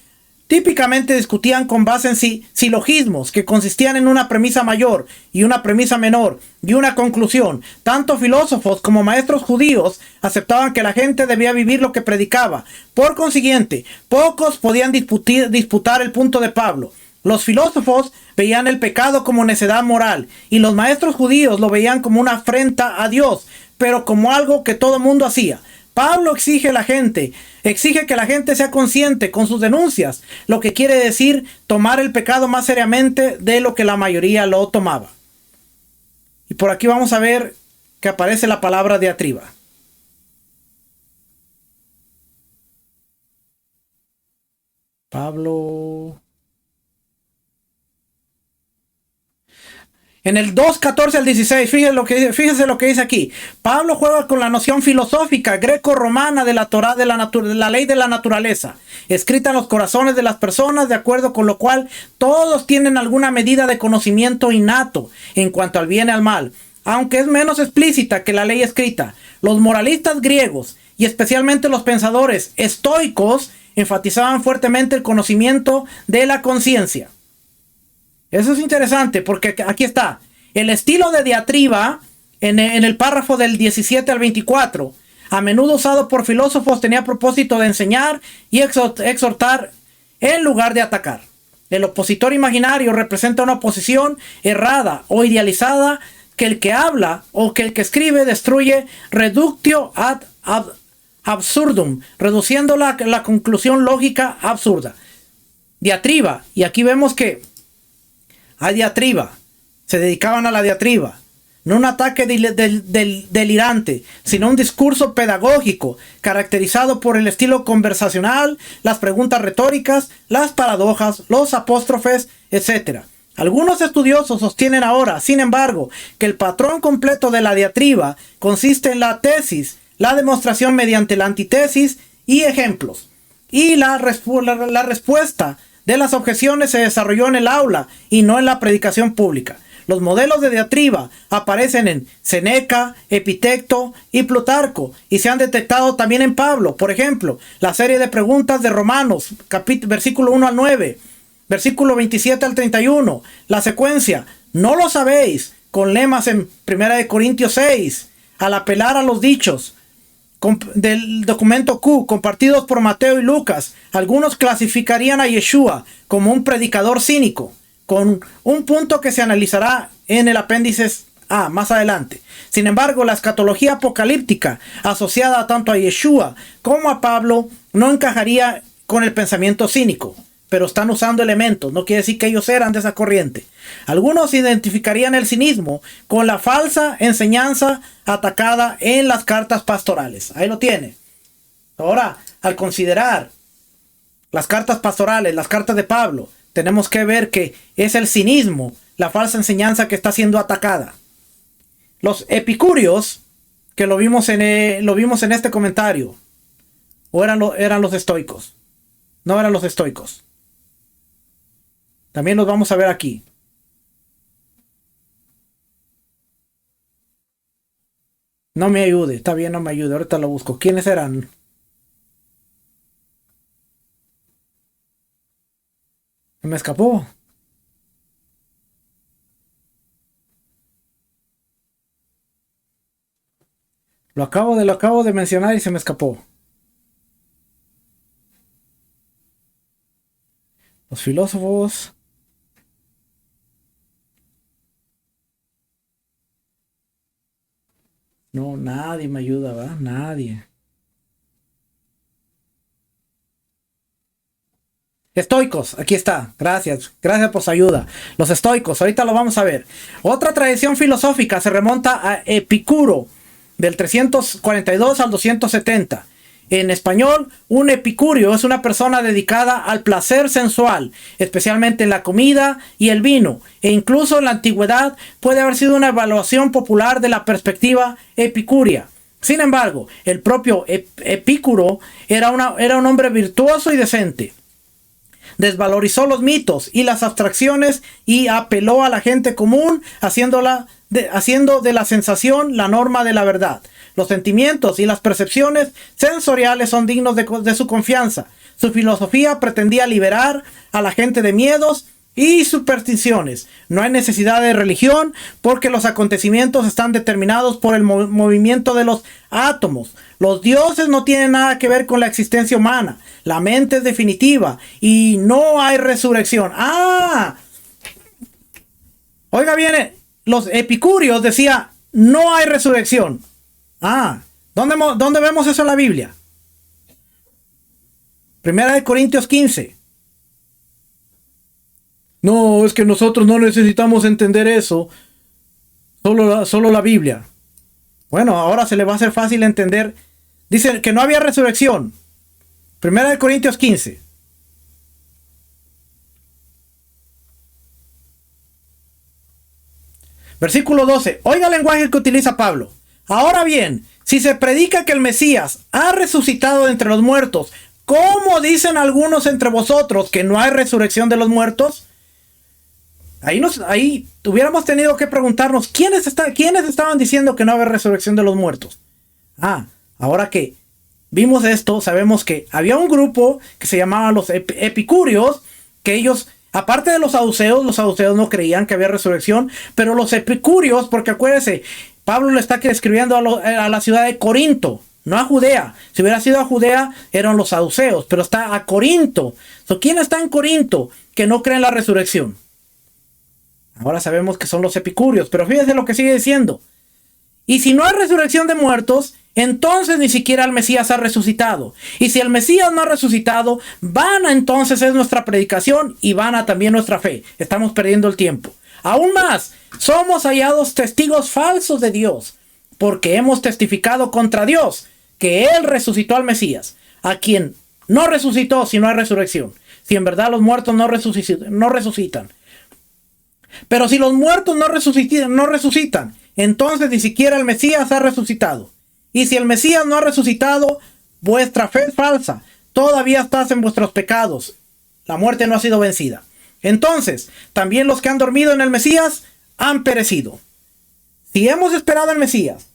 típicamente discutían con base en silogismos que consistían en una premisa mayor y una premisa menor y una conclusión. Tanto filósofos como maestros judíos aceptaban que la gente debía vivir lo que predicaba. Por consiguiente, pocos podían disputar el punto de Pablo. Los filósofos veían el pecado como necedad moral y los maestros judíos lo veían como una afrenta a Dios, pero como algo que todo mundo hacía. Pablo exige que la gente sea consciente con sus denuncias, lo que quiere decir tomar el pecado más seriamente de lo que la mayoría lo tomaba. Y por aquí vamos a ver que aparece la palabra diatriba. Pablo. En el 2:14 al 16, fíjense lo que dice aquí. Pablo juega con la noción filosófica greco-romana de la Torá, de la ley de la naturaleza, escrita en los corazones de las personas, de acuerdo con lo cual todos tienen alguna medida de conocimiento innato en cuanto al bien y al mal, aunque es menos explícita que la ley escrita. Los moralistas griegos, y especialmente los pensadores estoicos, enfatizaban fuertemente el conocimiento de la conciencia. Eso es interesante porque aquí está. El estilo de diatriba en el párrafo del 17 al 24, a menudo usado por filósofos, tenía propósito de enseñar y exhortar en lugar de atacar. El opositor imaginario representa una oposición errada o idealizada que el que habla o que el que escribe destruye reductio ad absurdum, reduciendo la conclusión lógica absurda. Diatriba, y aquí vemos que hay diatriba, se dedicaban a la diatriba, no un ataque delirante, sino un discurso pedagógico caracterizado por el estilo conversacional, las preguntas retóricas, las paradojas, los apóstrofes, etc. Algunos estudiosos sostienen ahora, sin embargo, que el patrón completo de la diatriba consiste en la tesis, la demostración mediante la antítesis y ejemplos, y la respuesta de las objeciones se desarrolló en el aula y no en la predicación pública. Los modelos de diatriba aparecen en Seneca, Epicteto y Plutarco y se han detectado también en Pablo. Por ejemplo, la serie de preguntas de Romanos, versículo 1 al 9, versículo 27 al 31, la secuencia, no lo sabéis, con lemas en 1 Corintios 6, al apelar a los dichos del documento Q, compartidos por Mateo y Lucas. Algunos clasificarían a Yeshua como un predicador cínico, con un punto que se analizará en el apéndice A más adelante. Sin embargo, la escatología apocalíptica asociada tanto a Yeshua como a Pablo no encajaría con el pensamiento cínico, pero están usando elementos, no quiere decir que ellos eran de esa corriente. Algunos identificarían el cinismo con la falsa enseñanza atacada en las cartas pastorales. Ahí lo tiene. Ahora, al considerar las cartas pastorales, las cartas de Pablo, tenemos que ver que es el cinismo, la falsa enseñanza que está siendo atacada. Los epicúreos, que lo vimos en este comentario, o eran los estoicos. No eran los estoicos. También los vamos a ver aquí. No me ayude, está bien, no me ayude, ahorita lo busco. ¿Quiénes eran? Me escapó. Lo acabo de mencionar y se me escapó. Los filósofos. No, nadie me ayuda, ¿verdad? Nadie. Estoicos, aquí está. Gracias por su ayuda. Los estoicos, ahorita lo vamos a ver. Otra tradición filosófica se remonta a Epicuro, del 342 al 270. En español, un epicúreo es una persona dedicada al placer sensual, especialmente en la comida y el vino, e incluso en la antigüedad puede haber sido una evaluación popular de la perspectiva epicúrea. Sin embargo, el propio Epicuro era un hombre virtuoso y decente. Desvalorizó los mitos y las abstracciones y apeló a la gente común, haciendo de la sensación la norma de la verdad. Los sentimientos y las percepciones sensoriales son dignos de su confianza. Su filosofía pretendía liberar a la gente de miedos y supersticiones. No hay necesidad de religión porque los acontecimientos están determinados por el movimiento de los átomos. Los dioses no tienen nada que ver con la existencia humana. La mente es definitiva y no hay resurrección. Oiga bien, los epicúreos decían no hay resurrección. ¿Dónde vemos eso en la Biblia? Primera de Corintios 15. No, es que nosotros no necesitamos entender eso. Solo la Biblia. Bueno, ahora se le va a hacer fácil entender. Dice que no había resurrección. Primera de Corintios 15. Versículo 12. Oiga el lenguaje que utiliza Pablo. Ahora bien, si se predica que el Mesías ha resucitado de entre los muertos, ¿cómo dicen algunos entre vosotros que no hay resurrección de los muertos? Ahí hubiéramos tenido que preguntarnos ¿quiénes estaban diciendo que no había resurrección de los muertos? Ahora que vimos esto, sabemos que había un grupo que se llamaban los epicúreos, que ellos, aparte de los saduceos no creían que había resurrección, pero los epicúreos, porque acuérdense, Pablo le está escribiendo a la ciudad de Corinto, no a Judea. Si hubiera sido a Judea, eran los saduceos, pero está a Corinto. ¿Quién está en Corinto que no cree en la resurrección? Ahora sabemos que son los epicúreos, pero fíjense lo que sigue diciendo. Y si no hay resurrección de muertos, entonces ni siquiera el Mesías ha resucitado. Y si el Mesías no ha resucitado, vana entonces es nuestra predicación y vana también nuestra fe. Estamos perdiendo el tiempo. Aún más, somos hallados testigos falsos de Dios, porque hemos testificado contra Dios que Él resucitó al Mesías, a quien no resucitó si no hay resurrección. Si en verdad los muertos no resucitan. Pero si los muertos no resucitan, entonces ni siquiera el Mesías ha resucitado. Y si el Mesías no ha resucitado, vuestra fe es falsa. Todavía estás en vuestros pecados. La muerte no ha sido vencida. Entonces, también los que han dormido en el Mesías han perecido. Si hemos esperado al Mesías,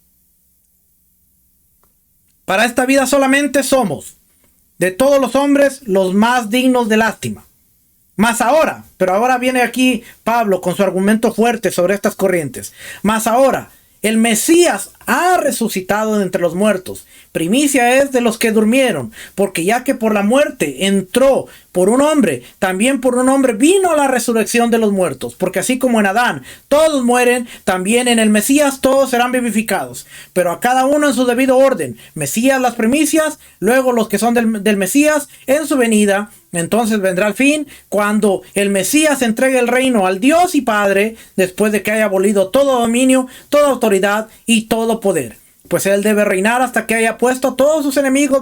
para esta vida solamente somos, de todos los hombres, los más dignos de lástima. Pero ahora viene aquí Pablo con su argumento fuerte sobre estas corrientes. Mas ahora, el Mesías ha resucitado de entre los muertos. Primicia es de los que durmieron, porque ya que por la muerte entró por un hombre, también por un hombre vino la resurrección de los muertos. Porque así como en Adán todos mueren, también en el Mesías todos serán vivificados. Pero a cada uno en su debido orden. Mesías las primicias, luego los que son del Mesías en su venida. Entonces vendrá el fin, cuando el Mesías entregue el reino al Dios y Padre, después de que haya abolido todo dominio, toda autoridad y todo poder. Pues Él debe reinar hasta que haya puesto a todos sus enemigos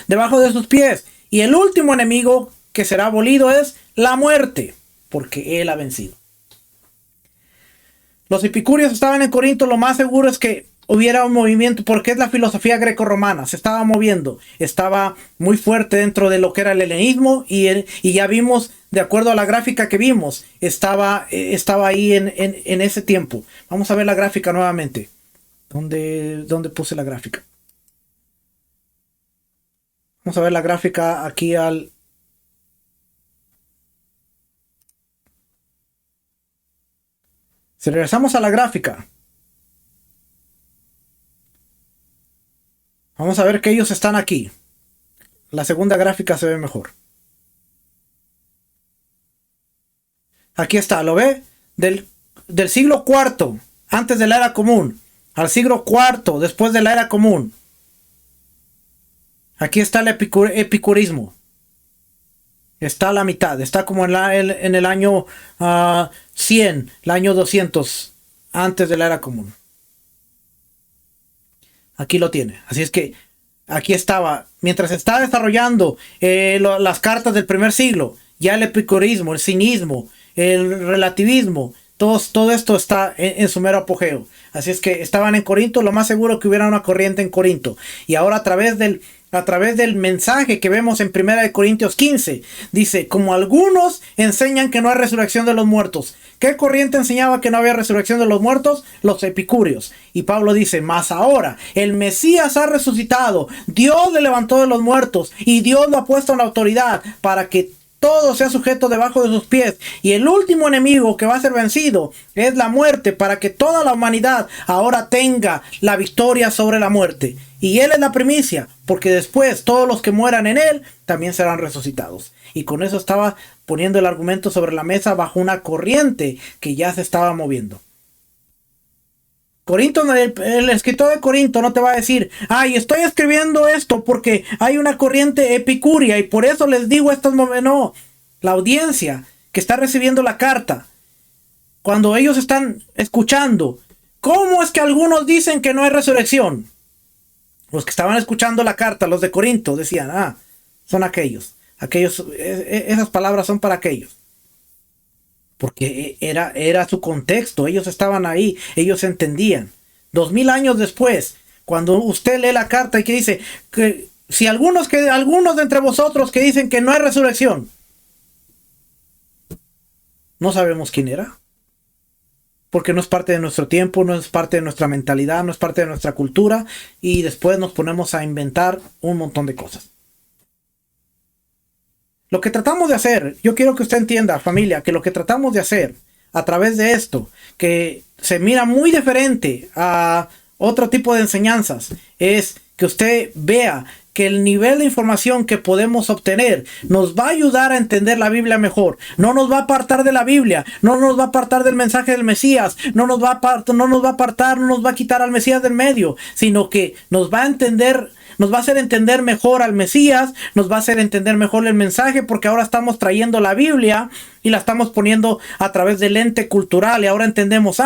debajo de sus pies. Y el último enemigo que será abolido es la muerte, porque Él ha vencido. Los epicúreos estaban en Corinto, lo más seguro es que hubiera un movimiento, porque es la filosofía grecorromana, se estaba moviendo, estaba muy fuerte dentro de lo que era el helenismo, y ya vimos, de acuerdo a la gráfica que vimos, estaba ahí en ese tiempo. Vamos a ver la gráfica nuevamente. ¿Dónde puse la gráfica? Vamos a ver la gráfica aquí Si regresamos a la gráfica, vamos a ver que ellos están aquí. La segunda gráfica se ve mejor. Aquí está, ¿lo ve? Del siglo IV, antes de la era común, al siglo IV, después de la era común. Aquí está el epicurismo. Está a la mitad, está como en el año 100, el año 200, antes de la era común. Aquí lo tiene. Así es que aquí estaba, mientras se está desarrollando las cartas del primer siglo, ya el epicurismo, el cinismo, el relativismo, todo esto está en su mero apogeo. Así es que estaban en Corinto, lo más seguro que hubiera una corriente en Corinto. Y ahora a través del mensaje que vemos en 1 Corintios 15, dice, como algunos enseñan que no hay resurrección de los muertos. ¿Qué corriente enseñaba que no había resurrección de los muertos? Los epicúreos. Y Pablo dice, mas ahora el Mesías ha resucitado, Dios le levantó de los muertos y Dios lo ha puesto en la autoridad para que todo sea sujeto debajo de sus pies. Y el último enemigo que va a ser vencido es la muerte, para que toda la humanidad ahora tenga la victoria sobre la muerte. Y Él es la primicia, porque después todos los que mueran en Él también serán resucitados. Y con eso estaba poniendo el argumento sobre la mesa bajo una corriente que ya se estaba moviendo. Corinto, el escritor de Corinto no te va a decir, ay, estoy escribiendo esto porque hay una corriente epicúrea y por eso les digo estas momentos. No, la audiencia que está recibiendo la carta, cuando ellos están escuchando, ¿cómo es que algunos dicen que no hay resurrección? Los que estaban escuchando la carta, los de Corinto, decían, son aquellos, esas palabras son para aquellos. Porque era su contexto, ellos estaban ahí, ellos entendían. 2000 años después, cuando usted lee la carta y que dice que si algunos de entre vosotros que dicen que no hay resurrección, no sabemos quién era. Porque no es parte de nuestro tiempo, no es parte de nuestra mentalidad, no es parte de nuestra cultura, y después nos ponemos a inventar un montón de cosas. Lo que tratamos de hacer, yo quiero que usted entienda, familia, que lo que tratamos de hacer a través de esto, que se mira muy diferente a otro tipo de enseñanzas, es que usted vea que el nivel de información que podemos obtener nos va a ayudar a entender la Biblia mejor. No nos va a apartar de la Biblia, no nos va a apartar del mensaje del Mesías, no nos va a quitar al Mesías del medio, sino que nos va a hacer entender mejor al Mesías, nos va a hacer entender mejor el mensaje, porque ahora estamos trayendo la Biblia y la estamos poniendo a través del lente cultural, y ahora entendemos,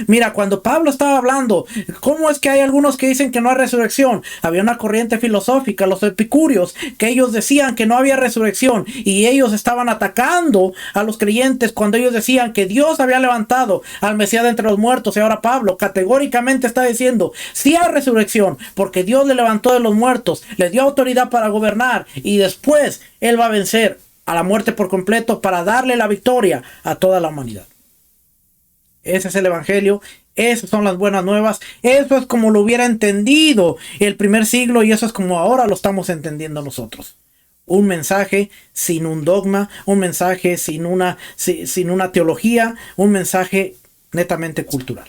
mira, cuando Pablo estaba hablando, ¿cómo es que hay algunos que dicen que no hay resurrección? Había una corriente filosófica, los epicúreos, que ellos decían que no había resurrección, y ellos estaban atacando a los creyentes cuando ellos decían que Dios había levantado al Mesías de entre los muertos, y ahora Pablo categóricamente está diciendo, sí hay resurrección, porque Dios le levantó de los muertos, le dio autoridad para gobernar, y después Él va a vencer a la muerte por completo para darle la victoria a toda la humanidad. Ese es el evangelio, esas son las buenas nuevas, eso es como lo hubiera entendido el primer siglo, y eso es como ahora lo estamos entendiendo nosotros. Un mensaje sin un dogma, un mensaje sin una teología, un mensaje netamente cultural.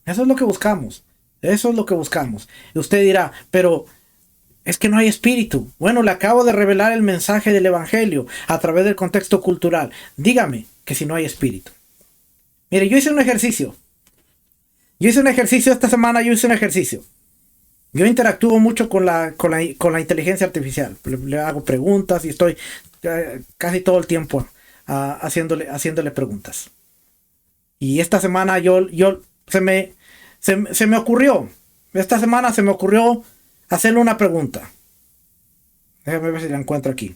Eso es lo que buscamos. Eso es lo que buscamos. Y usted dirá, pero es que no hay espíritu. Bueno, le acabo de revelar el mensaje del evangelio a través del contexto cultural. Dígame que si no hay espíritu. Mire, yo hice un ejercicio. Esta semana, yo hice un ejercicio. Yo interactúo mucho con la inteligencia artificial. Le hago preguntas y estoy casi todo el tiempo haciéndole preguntas. Y esta semana se me ocurrió hacerle una pregunta. Déjame ver si la encuentro aquí.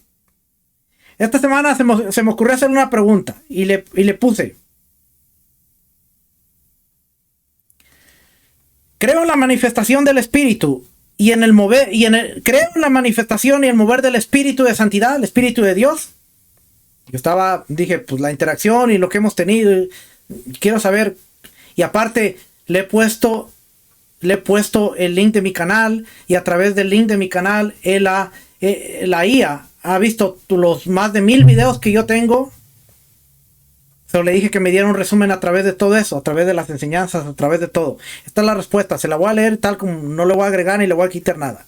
Esta semana se me ocurrió hacerle una pregunta y le puse: creo en la manifestación del Espíritu y en el mover creo en la manifestación y el mover del Espíritu de santidad, el Espíritu de Dios. Dije, pues la interacción y lo que hemos tenido, quiero saber. Y aparte le he puesto el link de mi canal, y a través del link de mi canal la IA ha visto los más de 1000 videos que yo tengo. Solo le dije que me diera un resumen a través de todo eso, a través de las enseñanzas, a través de todo. Esta es la respuesta, se la voy a leer tal como, no le voy a agregar ni le voy a quitar nada.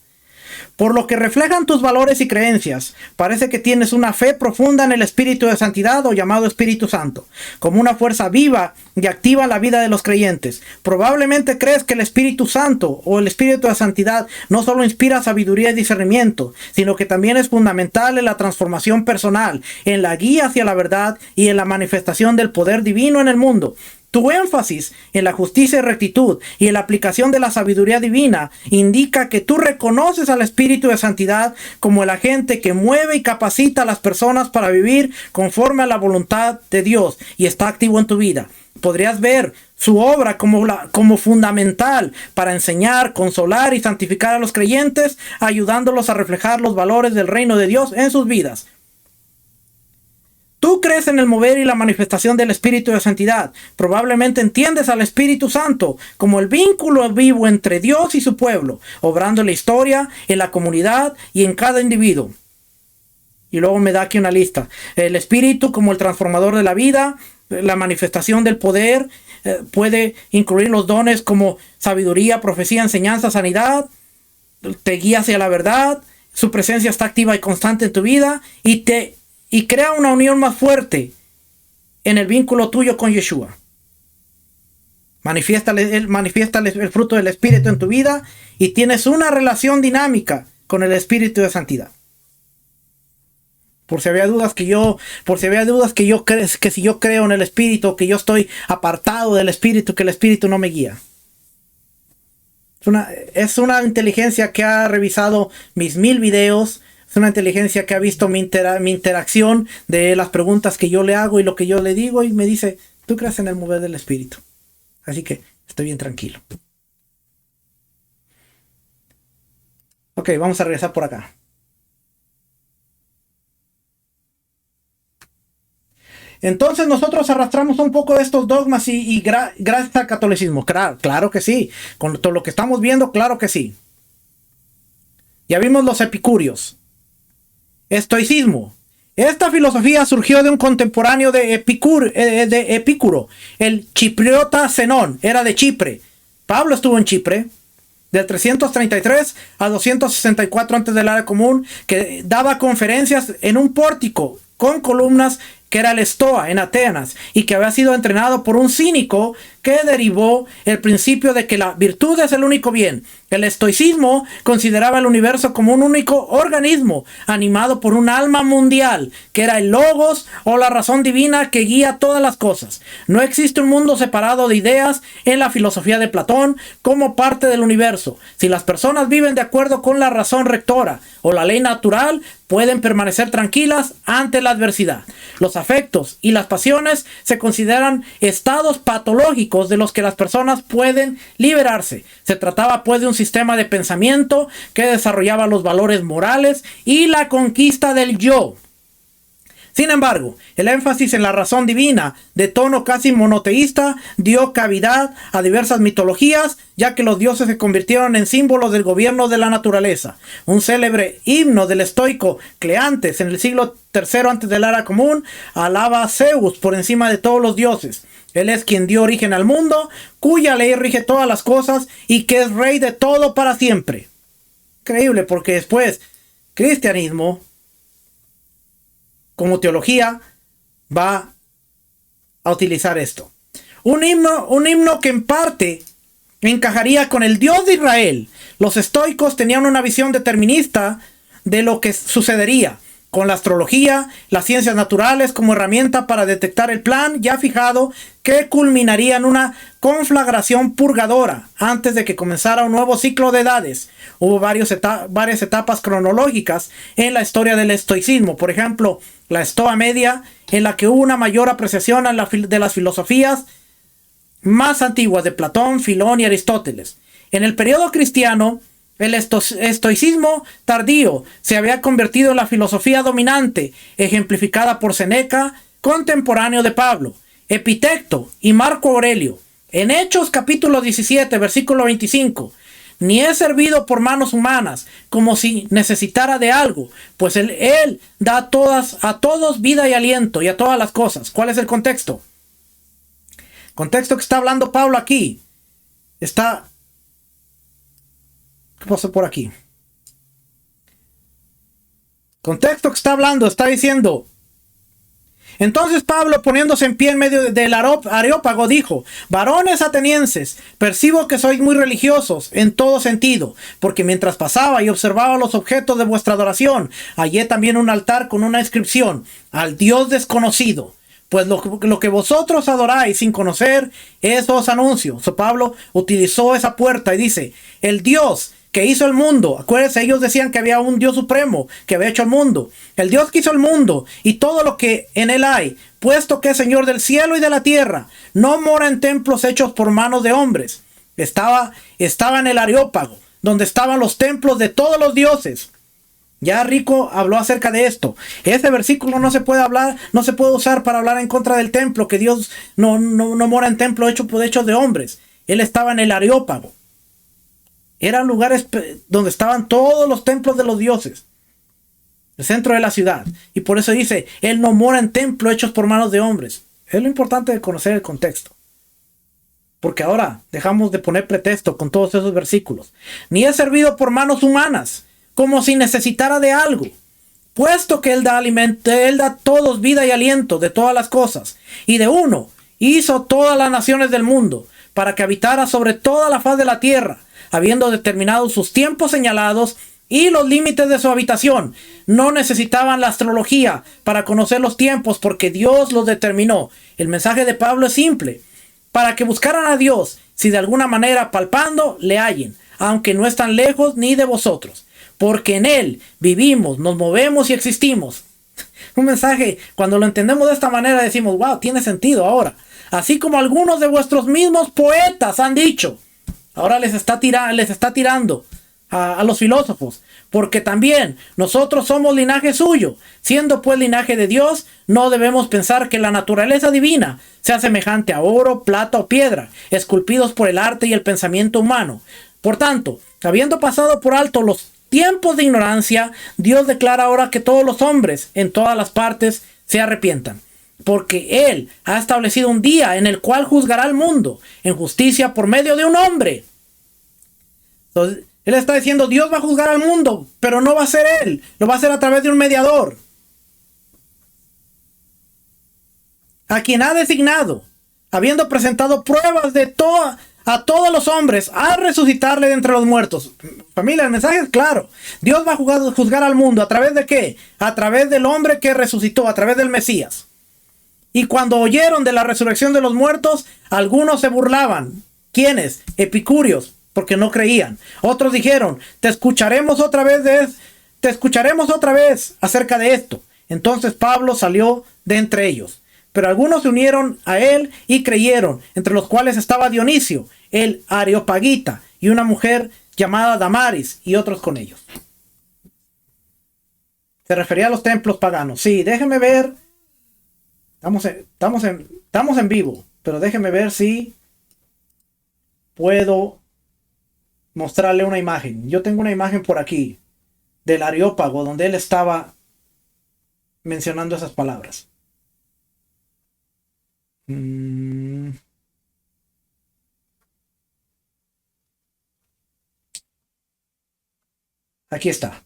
Por lo que reflejan tus valores y creencias, parece que tienes una fe profunda en el Espíritu de Santidad, o llamado Espíritu Santo, como una fuerza viva y activa en la vida de los creyentes. Probablemente crees que el Espíritu Santo o el Espíritu de Santidad no solo inspira sabiduría y discernimiento, sino que también es fundamental en la transformación personal, en la guía hacia la verdad y en la manifestación del poder divino en el mundo. Tu énfasis en la justicia y rectitud y en la aplicación de la sabiduría divina indica que tú reconoces al Espíritu de Santidad como el agente que mueve y capacita a las personas para vivir conforme a la voluntad de Dios, y está activo en tu vida. Podrías ver su obra como fundamental para enseñar, consolar y santificar a los creyentes, ayudándolos a reflejar los valores del reino de Dios en sus vidas. Tú crees en el mover y la manifestación del Espíritu de Santidad. Probablemente entiendes al Espíritu Santo como el vínculo vivo entre Dios y su pueblo, obrando en la historia, en la comunidad y en cada individuo. Y luego me da aquí una lista. El espíritu como el transformador de la vida, la manifestación del poder, puede incluir los dones como sabiduría, profecía, enseñanza, sanidad, te guía hacia la verdad, su presencia está activa y constante en tu vida y crea una unión más fuerte en el vínculo tuyo con Yeshua. Manifiesta el fruto del Espíritu en tu vida y tienes una relación dinámica con el Espíritu de santidad. Por si había dudas que si yo creo en el Espíritu, que yo estoy apartado del Espíritu, que el Espíritu no me guía. Es una inteligencia que ha revisado mis 1000 videos. Es una inteligencia que ha visto mi interacción de las preguntas que yo le hago y lo que yo le digo. Y me dice, tú crees en el mover del Espíritu. Así que estoy bien tranquilo. Ok, vamos a regresar por acá. Entonces nosotros arrastramos un poco de estos dogmas y gracias al catolicismo. Claro que sí. Con todo lo que estamos viendo, claro que sí. Ya vimos los epicúreos. Estoicismo. Esta filosofía surgió de un contemporáneo de Epicuro, el chipriota Zenón, era de Chipre. Pablo estuvo en Chipre, del 333 a 264 antes del era común, que daba conferencias en un pórtico con columnas, que era el Estoa en Atenas, y que había sido entrenado por un cínico que derivó el principio de que la virtud es el único bien. El estoicismo consideraba el universo como un único organismo animado por un alma mundial, que era el logos o la razón divina que guía todas las cosas. No existe un mundo separado de ideas en la filosofía de Platón como parte del universo. Si las personas viven de acuerdo con la razón rectora o la ley natural, pueden permanecer tranquilas ante la adversidad. Los afectos y las pasiones se consideran estados patológicos de los que las personas pueden liberarse. Se trataba pues de un sistema de pensamiento que desarrollaba los valores morales y la conquista del yo. Sin embargo, el énfasis en la razón divina, de tono casi monoteísta, dio cavidad a diversas mitologías, ya que los dioses se convirtieron en símbolos del gobierno de la naturaleza. Un célebre himno del estoico Cleantes en el siglo III antes de la era común alaba a Zeus por encima de todos los dioses. Él es quien dio origen al mundo, cuya ley rige todas las cosas y que es rey de todo para siempre. Increíble, porque después, cristianismo, como teología, va a utilizar esto. Un himno que en parte encajaría con el Dios de Israel. Los estoicos tenían una visión determinista de lo que sucedería, con la astrología, las ciencias naturales como herramienta para detectar el plan ya fijado que culminaría en una conflagración purgadora antes de que comenzara un nuevo ciclo de edades. Hubo varias etapas cronológicas en la historia del estoicismo. Por ejemplo, la Estoa Media, en la que hubo una mayor apreciación de las filosofías más antiguas de Platón, Filón y Aristóteles. En el periodo cristiano, el estoicismo tardío se había convertido en la filosofía dominante, ejemplificada por Séneca, contemporáneo de Pablo, Epitecto y Marco Aurelio. En Hechos capítulo 17, versículo 25, ni he servido por manos humanas, como si necesitara de algo, pues él da a todos vida y aliento y a todas las cosas. ¿Cuál es el contexto? Contexto que está hablando Pablo aquí. ¿Qué pasó por aquí? Contexto que está hablando, está diciendo. Entonces Pablo, poniéndose en pie en medio del Areópago, dijo: varones atenienses, percibo que sois muy religiosos en todo sentido, porque mientras pasaba y observaba los objetos de vuestra adoración, hallé también un altar con una inscripción: al Dios desconocido. Pues lo que vosotros adoráis sin conocer, eso os anuncio. Pablo utilizó esa puerta y dice: el Dios que hizo el mundo. Acuérdense, ellos decían que había un Dios supremo que había hecho el mundo. El Dios que hizo el mundo y todo lo que en él hay, puesto que es Señor del cielo y de la tierra, no mora en templos hechos por manos de hombres. Estaba en el Areópago, donde estaban los templos de todos los dioses. Ya Rico habló acerca de esto. Ese versículo no se puede usar para hablar en contra del templo, que Dios no mora en templo hechos de hombres. Él estaba en el Areópago. Eran lugares donde estaban todos los templos de los dioses. el centro de la ciudad. Y por eso dice, Él no mora en templo hechos por manos de hombres. Es lo importante de conocer el contexto. Porque ahora dejamos de poner pretexto con todos esos versículos. Ni es servido por manos humanas, como si necesitara de algo. Puesto que Él da alimento, Él da a todos vida y aliento de todas las cosas. Y de uno hizo todas las naciones del mundo, para que habitara sobre toda la faz de la tierra, habiendo determinado sus tiempos señalados y los límites de su habitación. No necesitaban la astrología para conocer los tiempos, porque Dios los determinó. El mensaje de Pablo es simple: para que buscaran a Dios, si de alguna manera palpando le hallen, aunque no están lejos ni de vosotros, porque en Él vivimos, nos movemos y existimos. Un mensaje, cuando lo entendemos de esta manera, decimos, wow, tiene sentido ahora. Así como algunos de vuestros mismos poetas han dicho. Ahora les está tirando a los filósofos, porque también nosotros somos linaje suyo. Siendo pues linaje de Dios, no debemos pensar que la naturaleza divina sea semejante a oro, plata o piedra, esculpidos por el arte y el pensamiento humano. Por tanto, habiendo pasado por alto los tiempos de ignorancia, Dios declara ahora que todos los hombres en todas las partes se arrepientan, porque Él ha establecido un día en el cual juzgará al mundo en justicia por medio de un hombre. Entonces, Él está diciendo, Dios va a juzgar al mundo, pero no va a ser Él, lo va a hacer a través de un mediador, a quien ha designado, habiendo presentado pruebas a todos los hombres, a resucitarle de entre los muertos. Familia, el mensaje es claro. Dios va a juzgar al mundo. ¿A través de qué? A través del hombre que resucitó, a través del Mesías. Y cuando oyeron de la resurrección de los muertos, algunos se burlaban. ¿Quiénes? Epicúreos, porque no creían. Otros dijeron, te escucharemos otra vez acerca de esto. Entonces Pablo salió de entre ellos. Pero algunos se unieron a él y creyeron, entre los cuales estaba Dionisio, el Areopagita, y una mujer llamada Damaris, y otros con ellos. Se refería a los templos paganos. Sí, déjeme ver. Estamos en vivo, pero déjeme ver si puedo mostrarle una imagen. Yo tengo una imagen por aquí del Areópago, donde él estaba mencionando esas palabras. Aquí está.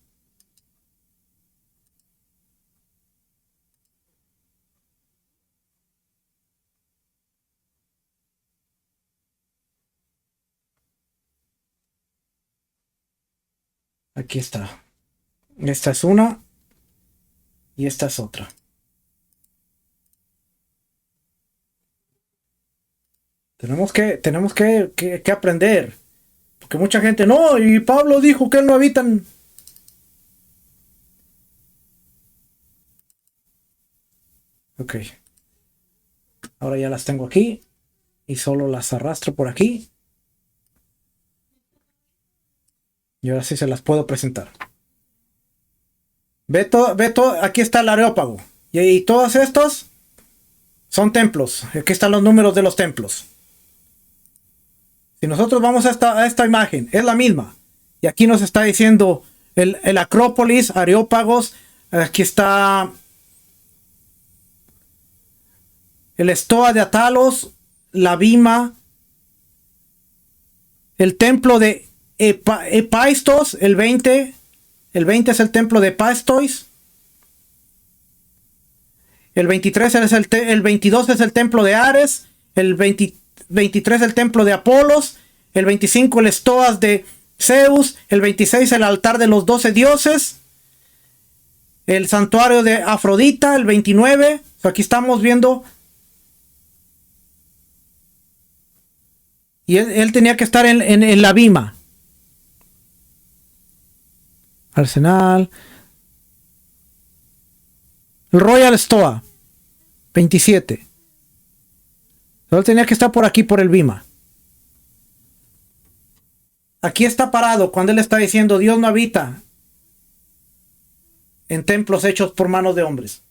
Aquí está. Esta es una y esta es otra. Tenemos que aprender. Porque mucha gente, no, y Pablo dijo que él no habita en... Ok. Ahora ya las tengo aquí. Y solo las arrastro por aquí. Y ahora sí se las puedo presentar. Ve todo, aquí está el Areópago. Y todos estos son templos. Aquí están los números de los templos. Si nosotros vamos a esta imagen, es la misma. Y aquí nos está diciendo el Acrópolis, Areópagos. Aquí está el Estoa de Atalos, la Bima, el templo de Epaistos, el 20. El 20 es el templo de Epaistos. El 23 es el 22 es el templo de Ares. El 23 el templo de Apolos. El 25 el Estoas de Zeus. El 26 el altar de los 12 dioses. El santuario de Afrodita. El 29. Aquí estamos viendo. Y él tenía que estar en la Bima. Arsenal. El Royal Stoa. 27. Él tenía que estar por aquí, por el Bima. Aquí está parado cuando él está diciendo, Dios no habita en templos hechos por manos de hombres.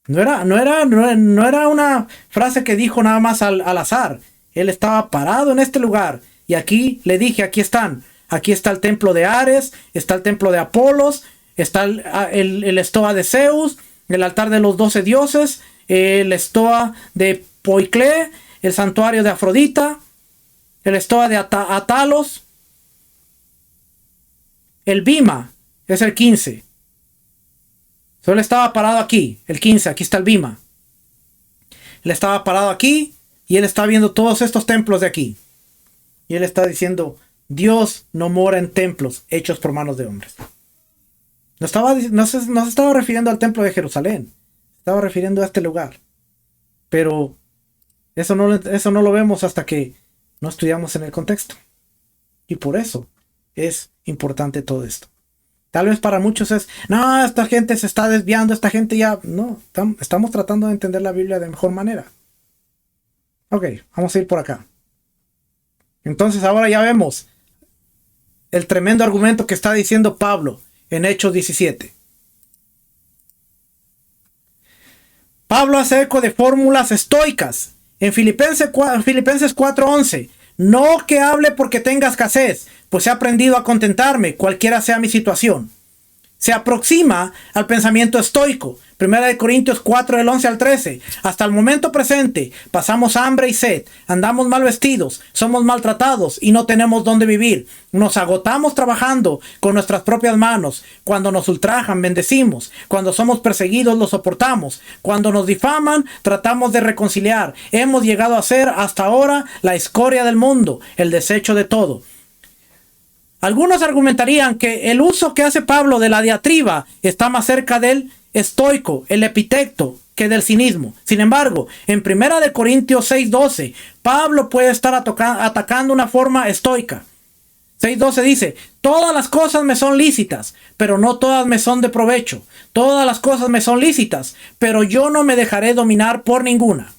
No era una frase que dijo nada más al azar. Él estaba parado en este lugar. Y aquí le dije, aquí están. aquí está el templo de Ares, está el templo de Apolos, está el estoa de Zeus, el altar de los 12 dioses, el estoa de Poiclé, el santuario de Afrodita, el estoa de Atalos, el Bima, es el 15. Solo estaba parado aquí, el 15, aquí está el Bima. Él estaba parado aquí y él está viendo todos estos templos de aquí. Y él está diciendo, Dios no mora en templos hechos por manos de hombres. No se estaba refiriendo al templo de Jerusalén. Estaba refiriendo a este lugar. Pero eso no lo vemos hasta que no estudiamos en el contexto. Y por eso es importante todo esto. Tal vez para muchos es, no, esta gente se está desviando, esta gente ya... No, estamos tratando de entender la Biblia de mejor manera. Ok, vamos a ir por acá. Entonces ahora ya vemos el tremendo argumento que está diciendo Pablo en Hechos 17. Pablo hace eco de fórmulas estoicas. En Filipenses 4:11. No que hable porque tenga escasez, pues he aprendido a contentarme, cualquiera sea mi situación. Se aproxima al pensamiento estoico. 1 Corintios 4, del 11 al 13. Hasta el momento presente, pasamos hambre y sed, andamos mal vestidos, somos maltratados y no tenemos dónde vivir. Nos agotamos trabajando con nuestras propias manos. Cuando nos ultrajan, bendecimos. Cuando somos perseguidos, lo soportamos. Cuando nos difaman, tratamos de reconciliar. Hemos llegado a ser hasta ahora la escoria del mundo, el desecho de todo. Algunos argumentarían que el uso que hace Pablo de la diatriba está más cerca del estoico, el epitecto, que del cinismo. Sin embargo, en 1 Corintios 6:12, Pablo puede estar atacando una forma estoica. 6:12 dice, todas las cosas me son lícitas, pero no todas me son de provecho. Todas las cosas me son lícitas, pero yo no me dejaré dominar por ninguna.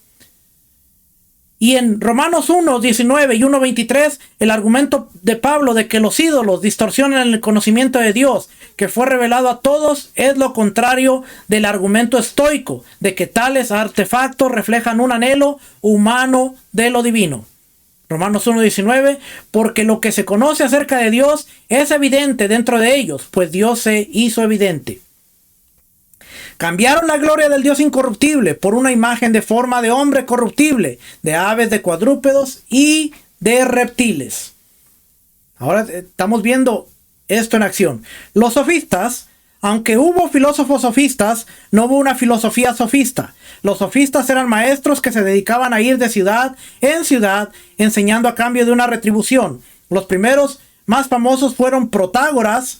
Y en Romanos 1:19 y 1:23, el argumento de Pablo de que los ídolos distorsionan el conocimiento de Dios, que fue revelado a todos, es lo contrario del argumento estoico, de que tales artefactos reflejan un anhelo humano de lo divino. Romanos 1:19, porque lo que se conoce acerca de Dios es evidente dentro de ellos, pues Dios se hizo evidente. Cambiaron la gloria del Dios incorruptible por una imagen de forma de hombre corruptible, de aves, de cuadrúpedos y de reptiles. Ahora estamos viendo esto en acción. Los sofistas, aunque hubo filósofos sofistas, no hubo una filosofía sofista. Los sofistas eran maestros que se dedicaban a ir de ciudad en ciudad enseñando a cambio de una retribución. Los primeros más famosos fueron Protágoras,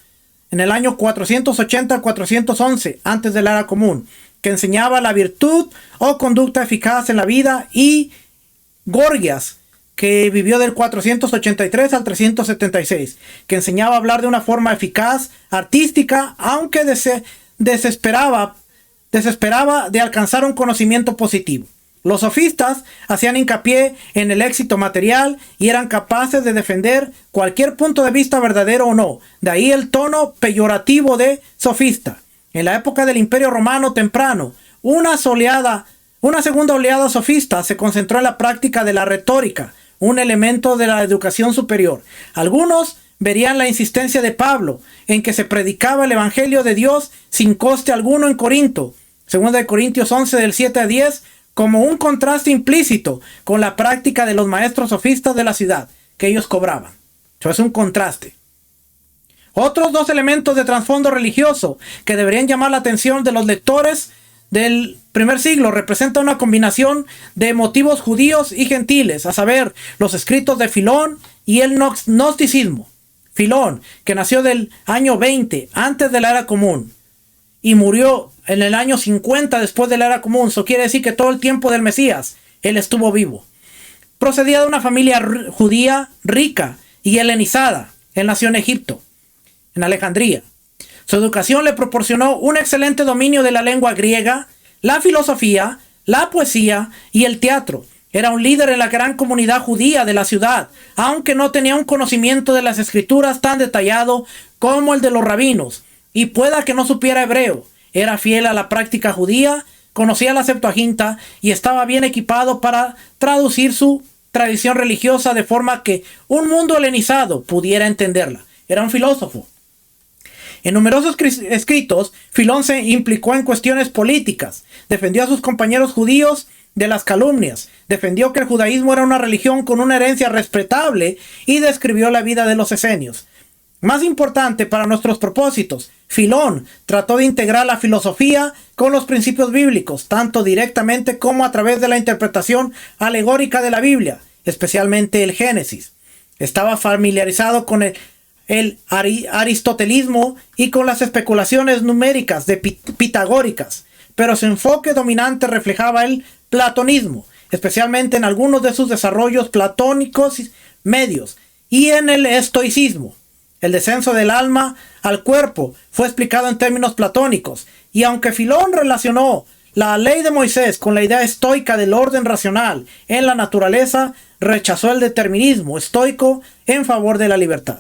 en el año 480 al 411, antes de la era común, que enseñaba la virtud o conducta eficaz en la vida, y Gorgias, que vivió del 483 al 376, que enseñaba a hablar de una forma eficaz, artística, aunque desesperaba de alcanzar un conocimiento positivo. Los sofistas hacían hincapié en el éxito material y eran capaces de defender cualquier punto de vista verdadero o no. De ahí el tono peyorativo de sofista. En la época del Imperio Romano temprano, una segunda oleada sofista se concentró en la práctica de la retórica, un elemento de la educación superior. Algunos verían la insistencia de Pablo en que se predicaba el evangelio de Dios sin coste alguno en Corinto. 2 Corintios 11 del 7 a 10, como un contraste implícito con la práctica de los maestros sofistas de la ciudad, que ellos cobraban. Eso es un contraste. Otros dos elementos de trasfondo religioso que deberían llamar la atención de los lectores del primer siglo representan una combinación de motivos judíos y gentiles, a saber, los escritos de Filón y el gnosticismo. Filón, que nació del año 20 antes de la era común y murió en el año 50 después de la era común. Eso quiere decir que todo el tiempo del Mesías él estuvo vivo. Procedía de una familia judía rica y helenizada. Él nació en Egipto, en Alejandría. Su educación le proporcionó un excelente dominio de la lengua griega, la filosofía, la poesía y el teatro. Era un líder en la gran comunidad judía de la ciudad, aunque no tenía un conocimiento de las escrituras tan detallado como el de los rabinos, y pueda que no supiera hebreo. Era fiel a la práctica judía, conocía la Septuaginta y estaba bien equipado para traducir su tradición religiosa de forma que un mundo helenizado pudiera entenderla. Era un filósofo. En numerosos escritos, Filón se implicó en cuestiones políticas, defendió a sus compañeros judíos de las calumnias, defendió que el judaísmo era una religión con una herencia respetable y describió la vida de los esenios. Más importante para nuestros propósitos, Filón trató de integrar la filosofía con los principios bíblicos, tanto directamente como a través de la interpretación alegórica de la Biblia, especialmente el Génesis. Estaba familiarizado con el aristotelismo y con las especulaciones numéricas pitagóricas, pero su enfoque dominante reflejaba el platonismo, especialmente en algunos de sus desarrollos platónicos medios, y en el estoicismo. El descenso del alma al cuerpo fue explicado en términos platónicos, y aunque Filón relacionó la ley de Moisés con la idea estoica del orden racional en la naturaleza, rechazó el determinismo estoico en favor de la libertad.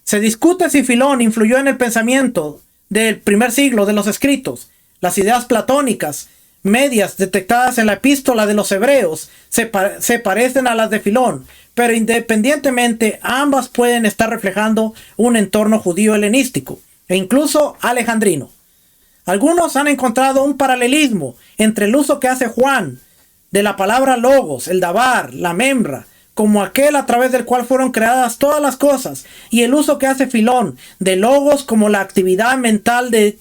Se discute si Filón influyó en el pensamiento del primer siglo de los escritos. Las ideas platónicas medias detectadas en la epístola de los hebreos se parecen a las de Filón, pero independientemente ambas pueden estar reflejando un entorno judío helenístico e incluso alejandrino. Algunos han encontrado un paralelismo entre el uso que hace Juan de la palabra logos, el dabar, la memra, como aquel a través del cual fueron creadas todas las cosas, y el uso que hace Filón de logos como la actividad mental de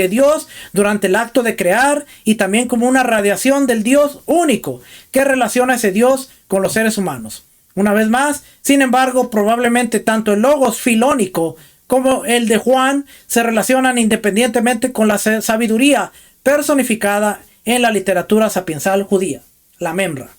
Dios durante el acto de crear, y también como una radiación del Dios único que relaciona a ese Dios con los seres humanos. Una vez más, sin embargo, probablemente tanto el logos filónico como el de Juan se relacionan independientemente con la sabiduría personificada en la literatura sapiensal judía, la memra.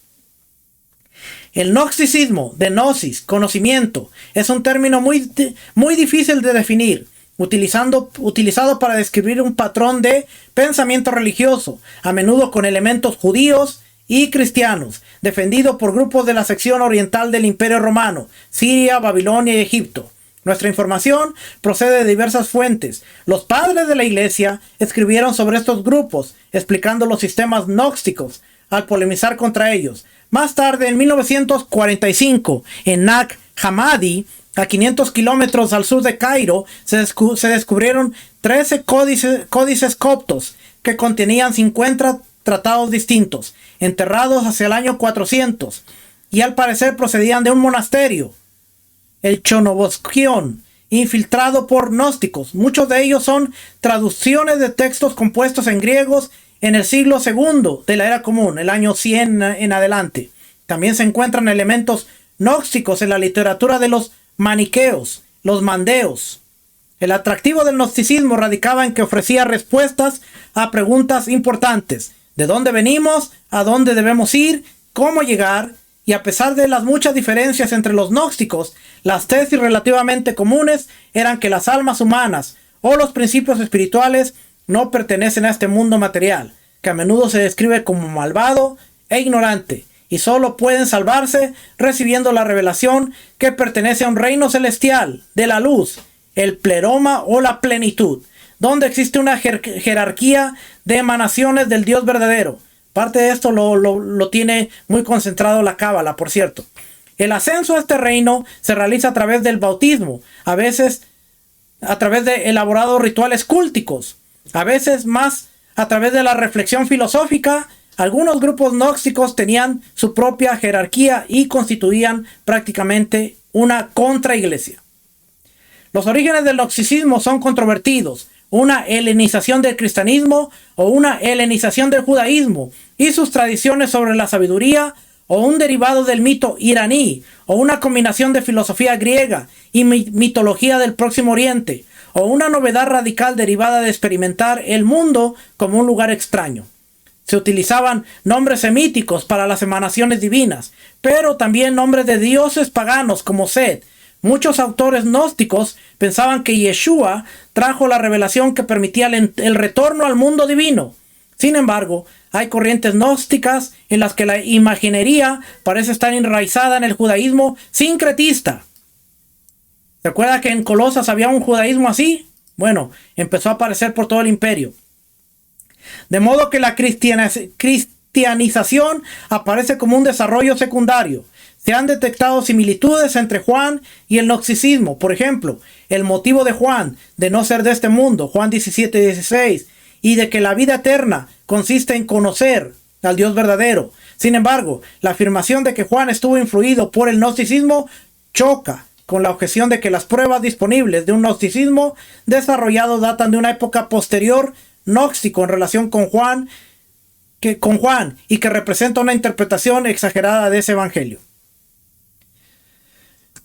El gnosticismo, de gnosis, conocimiento, es un término muy difícil de definir, utilizado para describir un patrón de pensamiento religioso, a menudo con elementos judíos y cristianos, defendido por grupos de la sección oriental del Imperio Romano, Siria, Babilonia y Egipto. Nuestra información procede de diversas fuentes. Los padres de la Iglesia escribieron sobre estos grupos, explicando los sistemas gnósticos al polemizar contra ellos. Más tarde, en 1945, en Nag Hammadi, a 500 kilómetros al sur de Cairo, se descubrieron 13 códices coptos que contenían 50 tratados distintos, enterrados hacia el año 400, y al parecer procedían de un monasterio, el Chonobosquion, infiltrado por gnósticos. Muchos de ellos son traducciones de textos compuestos en griegos en el siglo II de la era común, el año 100 en adelante. También se encuentran elementos gnósticos en la literatura de los maniqueos, los mandeos. El atractivo del gnosticismo radicaba en que ofrecía respuestas a preguntas importantes: ¿de dónde venimos? ¿A dónde debemos ir? ¿Cómo llegar? Y a pesar de las muchas diferencias entre los gnósticos, las tesis relativamente comunes eran que las almas humanas o los principios espirituales no pertenecen a este mundo material, que a menudo se describe como malvado e ignorante, y solo pueden salvarse recibiendo la revelación que pertenece a un reino celestial, de la luz, el pleroma o la plenitud, donde existe una jerarquía de emanaciones del Dios verdadero. Parte de esto lo tiene muy concentrado la Cábala, por cierto. El ascenso a este reino se realiza a través del bautismo, a veces a través de elaborados rituales cúlticos, a veces más a través de la reflexión filosófica. Algunos grupos gnósticos tenían su propia jerarquía y constituían prácticamente una contraiglesia. Los orígenes del gnosticismo son controvertidos: una helenización del cristianismo o una helenización del judaísmo y sus tradiciones sobre la sabiduría, o un derivado del mito iraní, o una combinación de filosofía griega y mitología del Próximo Oriente, o una novedad radical derivada de experimentar el mundo como un lugar extraño. Se utilizaban nombres semíticos para las emanaciones divinas, pero también nombres de dioses paganos como Set. Muchos autores gnósticos pensaban que Yeshua trajo la revelación que permitía el retorno al mundo divino. Sin embargo, hay corrientes gnósticas en las que la imaginería parece estar enraizada en el judaísmo sincretista. ¿Recuerda que en Colosas había un judaísmo así? Bueno, empezó a aparecer por todo el imperio. De modo que la cristianización cristianización aparece como un desarrollo secundario. Se han detectado similitudes entre Juan y el gnosticismo. Por ejemplo, el motivo de Juan de no ser de este mundo, Juan 17:16, y de que la vida eterna consiste en conocer al Dios verdadero. Sin embargo, la afirmación de que Juan estuvo influido por el gnosticismo choca con la objeción de que las pruebas disponibles de un gnosticismo desarrollado datan de una época posterior gnóstico en relación con Juan y que representa una interpretación exagerada de ese evangelio.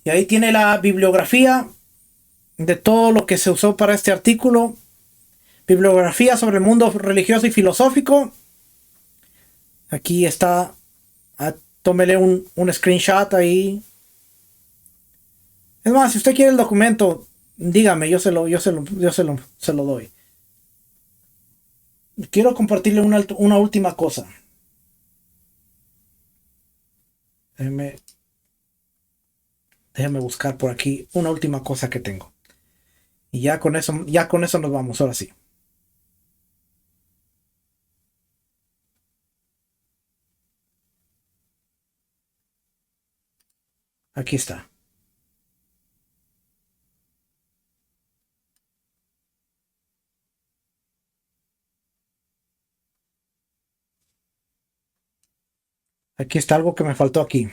Y ahí tiene la bibliografía de todo lo que se usó para este artículo. Bibliografía sobre el mundo religioso y filosófico. Aquí está. Tómele un screenshot ahí. Es más, si usted quiere el documento, dígame, yo se lo doy. Quiero compartirle una última cosa. Déjeme buscar por aquí una última cosa que tengo. Y ya con eso nos vamos, ahora sí. Aquí está. Aquí está algo que me faltó aquí.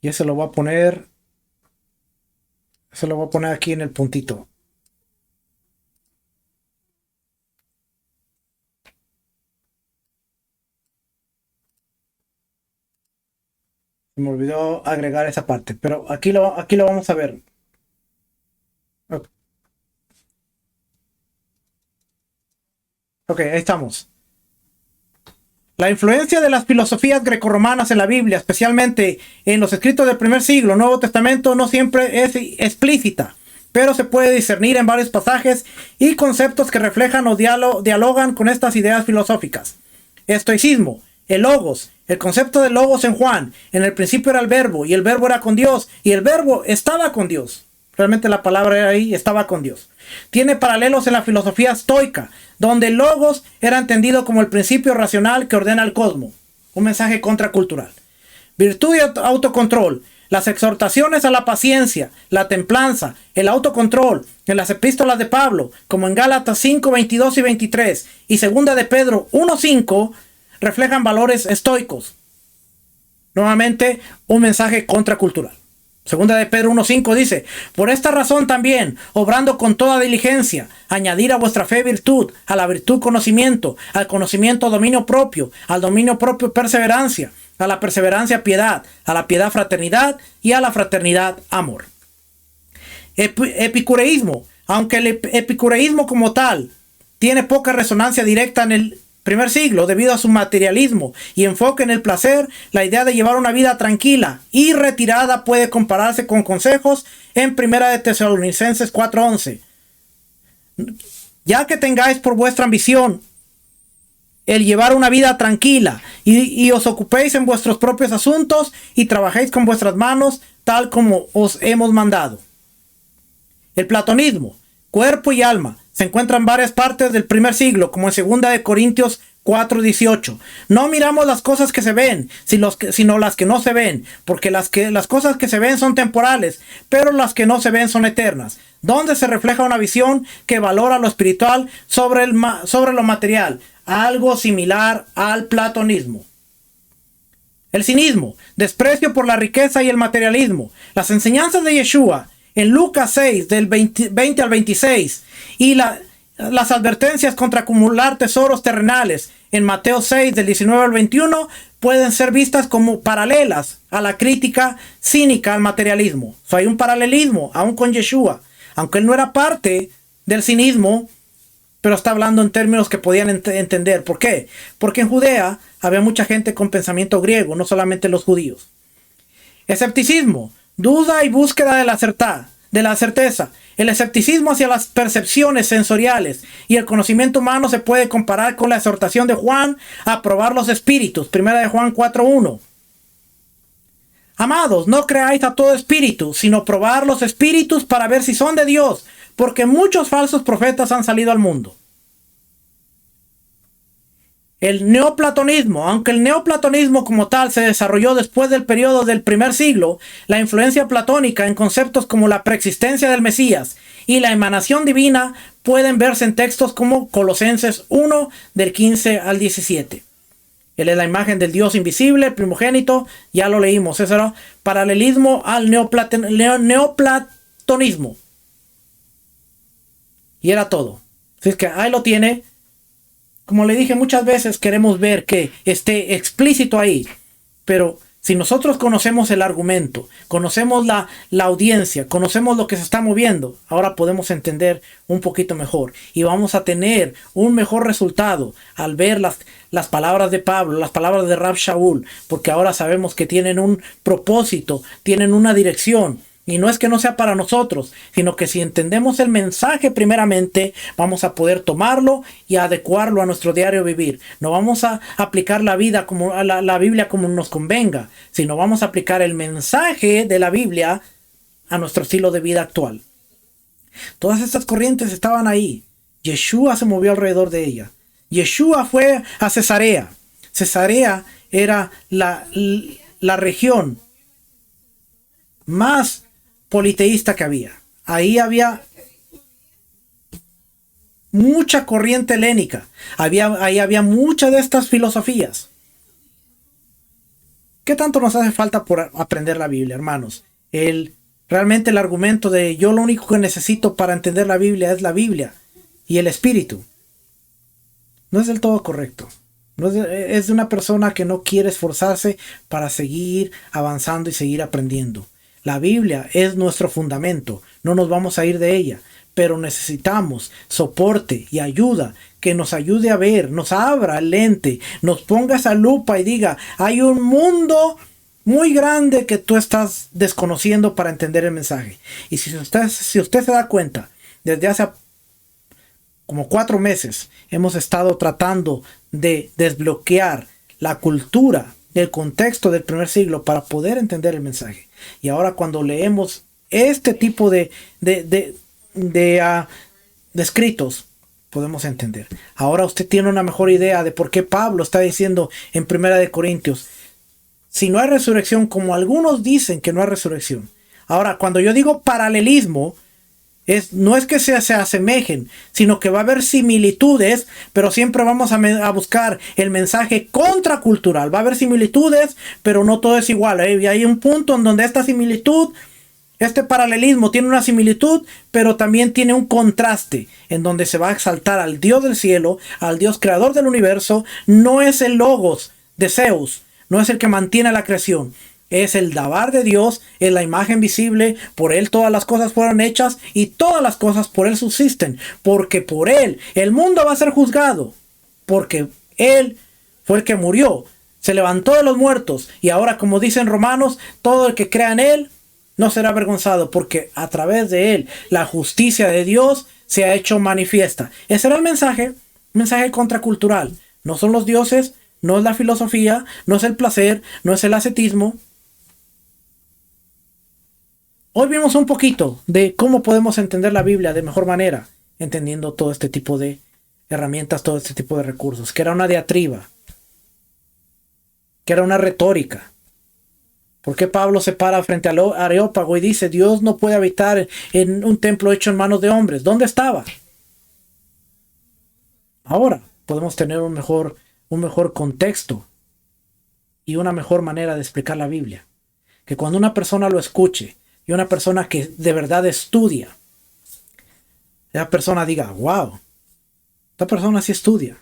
Y eso lo voy a poner. Eso lo voy a poner aquí en el puntito. Me olvidó agregar esa parte, pero aquí lo vamos a ver. Ok, ahí estamos. La influencia de las filosofías grecorromanas en la Biblia, especialmente en los escritos del primer siglo, Nuevo Testamento, no siempre es explícita, pero se puede discernir en varios pasajes y conceptos que reflejan o dialogan con estas ideas filosóficas. Estoicismo, el logos, el concepto de logos en Juan, en el principio era el verbo, y el verbo era con Dios, y el verbo estaba con Dios. Realmente la palabra ahí estaba con Dios. Tiene paralelos en la filosofía estoica, donde el logos era entendido como el principio racional que ordena el cosmos. Un mensaje contracultural. Virtud y autocontrol. Las exhortaciones a la paciencia, la templanza, el autocontrol, en las epístolas de Pablo, como en Gálatas 5, 22 y 23, y segunda de Pedro 1, 5, reflejan valores estoicos. Nuevamente, un mensaje contracultural. Segunda de Pedro 1:5 dice: por esta razón también, obrando con toda diligencia, añadir a vuestra fe virtud, a la virtud conocimiento, al conocimiento dominio propio, al dominio propio perseverancia, a la perseverancia piedad, a la piedad fraternidad y a la fraternidad amor. Epicureísmo. Aunque el epicureísmo como tal tiene poca resonancia directa en el primer siglo debido a su materialismo y enfoque en el placer, la idea de llevar una vida tranquila y retirada puede compararse con consejos en Primera de Tesalonicenses 4:11. Ya que tengáis por vuestra ambición el llevar una vida tranquila y os ocupéis en vuestros propios asuntos y trabajéis con vuestras manos tal como os hemos mandado. El platonismo, cuerpo y alma, se encuentra en varias partes del primer siglo, como en 2 de Corintios 4:18. No miramos las cosas que se ven, sino las que no se ven, porque las cosas que se ven son temporales, pero las que no se ven son eternas, donde se refleja una visión que valora lo espiritual sobre lo material, algo similar al platonismo. El cinismo, desprecio por la riqueza y el materialismo. Las enseñanzas de Yeshua en Lucas 6, del 20 al 26, y las advertencias contra acumular tesoros terrenales en Mateo 6, del 19 al 21, pueden ser vistas como paralelas a la crítica cínica al materialismo. Hay un paralelismo aún con Yeshua, aunque él no era parte del cinismo, pero está hablando en términos que podían entender. ¿Por qué? Porque en Judea había mucha gente con pensamiento griego, no solamente los judíos. Escepticismo, duda y búsqueda de la certeza. El escepticismo hacia las percepciones sensoriales y el conocimiento humano se puede comparar con la exhortación de Juan a probar los espíritus. Primera de Juan 4:1. Amados, no creáis a todo espíritu, sino probar los espíritus para ver si son de Dios, porque muchos falsos profetas han salido al mundo. El neoplatonismo, aunque el neoplatonismo como tal se desarrolló después del periodo del primer siglo, la influencia platónica en conceptos como la preexistencia del Mesías y la emanación divina pueden verse en textos como Colosenses 1 del 15 al 17. Él es la imagen del Dios invisible, el primogénito, ya lo leímos, eso era paralelismo al neoplatonismo. Y era todo. Así es que ahí lo tiene. Como le dije muchas veces, queremos ver que esté explícito ahí. Pero si nosotros conocemos el argumento, conocemos la audiencia, conocemos lo que se está moviendo, ahora podemos entender un poquito mejor. Y vamos a tener un mejor resultado al ver las palabras de Pablo, las palabras de Rab Shaul. Porque ahora sabemos que tienen un propósito, tienen una dirección. Y no es que no sea para nosotros, sino que si entendemos el mensaje primeramente, vamos a poder tomarlo y adecuarlo a nuestro diario vivir. No vamos a aplicar la vida como la Biblia como nos convenga, sino vamos a aplicar el mensaje de la Biblia a nuestro estilo de vida actual. Todas estas corrientes estaban ahí. Yeshua se movió alrededor de ella. Yeshua fue a Cesarea. Cesarea era la región más politeísta que había. Ahí había mucha corriente helénica. Ahí había muchas de estas filosofías. ¿Qué tanto nos hace falta por aprender la Biblia, hermanos? Realmente el argumento de yo lo único que necesito para entender la Biblia es la Biblia y el Espíritu no es del todo correcto. Es de una persona que no quiere esforzarse para seguir avanzando y seguir aprendiendo. La Biblia es nuestro fundamento, no nos vamos a ir de ella, pero necesitamos soporte y ayuda que nos ayude a ver, nos abra el lente, nos ponga esa lupa y diga, hay un mundo muy grande que tú estás desconociendo para entender el mensaje. Y si usted se da cuenta, desde hace como 4 meses hemos estado tratando de desbloquear la cultura del contexto del primer siglo para poder entender el mensaje. Y ahora cuando leemos este tipo de escritos, podemos entender. Ahora usted tiene una mejor idea de por qué Pablo está diciendo en 1 Corintios, si no hay resurrección, como algunos dicen que no hay resurrección. Ahora, cuando yo digo paralelismo, no es que se asemejen, sino que va a haber similitudes, pero siempre vamos a buscar el mensaje contracultural. Va a haber similitudes, pero no todo es igual. Y hay un punto en donde esta similitud, este paralelismo tiene una similitud, pero también tiene un contraste, en donde se va a exaltar al Dios del cielo, al Dios creador del universo. No es el logos de Zeus, no es el que mantiene la creación. Es el Dabar de Dios, es la imagen visible, por Él todas las cosas fueron hechas y todas las cosas por Él subsisten, porque por Él el mundo va a ser juzgado, porque Él fue el que murió, se levantó de los muertos y ahora, como dicen Romanos, todo el que crea en Él no será avergonzado, porque a través de Él la justicia de Dios se ha hecho manifiesta. Ese era el mensaje contracultural. No son los dioses, no es la filosofía, no es el placer, no es el ascetismo. Hoy vimos un poquito de cómo podemos entender la Biblia de mejor manera, entendiendo todo este tipo de herramientas, todo este tipo de recursos, que era una diatriba, que era una retórica. ¿Por qué Pablo se para frente al Areópago y dice, Dios no puede habitar en un templo hecho en manos de hombres? ¿Dónde estaba? Ahora podemos tener un mejor contexto y una mejor manera de explicar la Biblia. Que cuando una persona lo escuche, y una persona que de verdad estudia, esa persona diga, wow, esta persona sí estudia.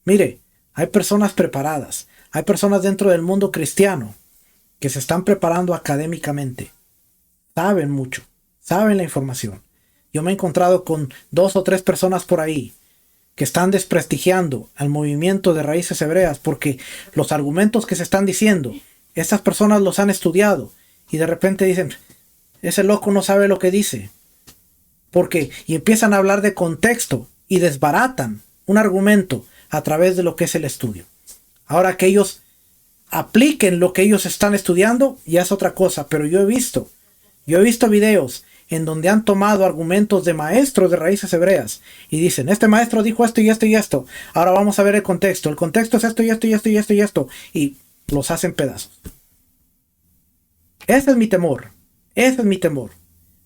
Mire, hay personas preparadas, hay personas dentro del mundo cristiano que se están preparando académicamente, saben mucho, saben la información. Yo me he encontrado con 2 o 3 personas por ahí que están desprestigiando al movimiento de raíces hebreas porque los argumentos que se están diciendo, estas personas los han estudiado y de repente dicen, ese loco no sabe lo que dice. Porque, y empiezan a hablar de contexto y desbaratan un argumento a través de lo que es el estudio. Ahora que ellos apliquen lo que ellos están estudiando, ya es otra cosa. Pero yo he visto videos en donde han tomado argumentos de maestros de raíces hebreas y dicen, este maestro dijo esto y esto y esto, ahora vamos a ver el contexto es esto y esto y esto y esto y esto, y los hacen pedazos. Ese es mi temor, ese es mi temor.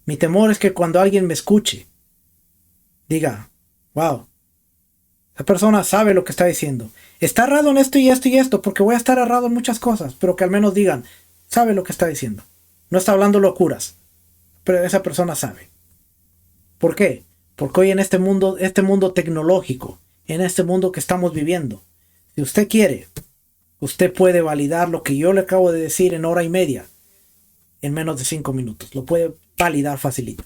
Mi temor es que cuando alguien me escuche, diga, wow, esa persona sabe lo que está diciendo. Está errado en esto y esto y esto, porque voy a estar errado en muchas cosas, pero que al menos digan, sabe lo que está diciendo. No está hablando locuras, pero esa persona sabe. ¿Por qué? Porque hoy en este mundo tecnológico, en este mundo que estamos viviendo, si usted quiere, usted puede validar lo que yo le acabo de decir en hora y media, en menos de 5 minutos. Lo puede validar facilito.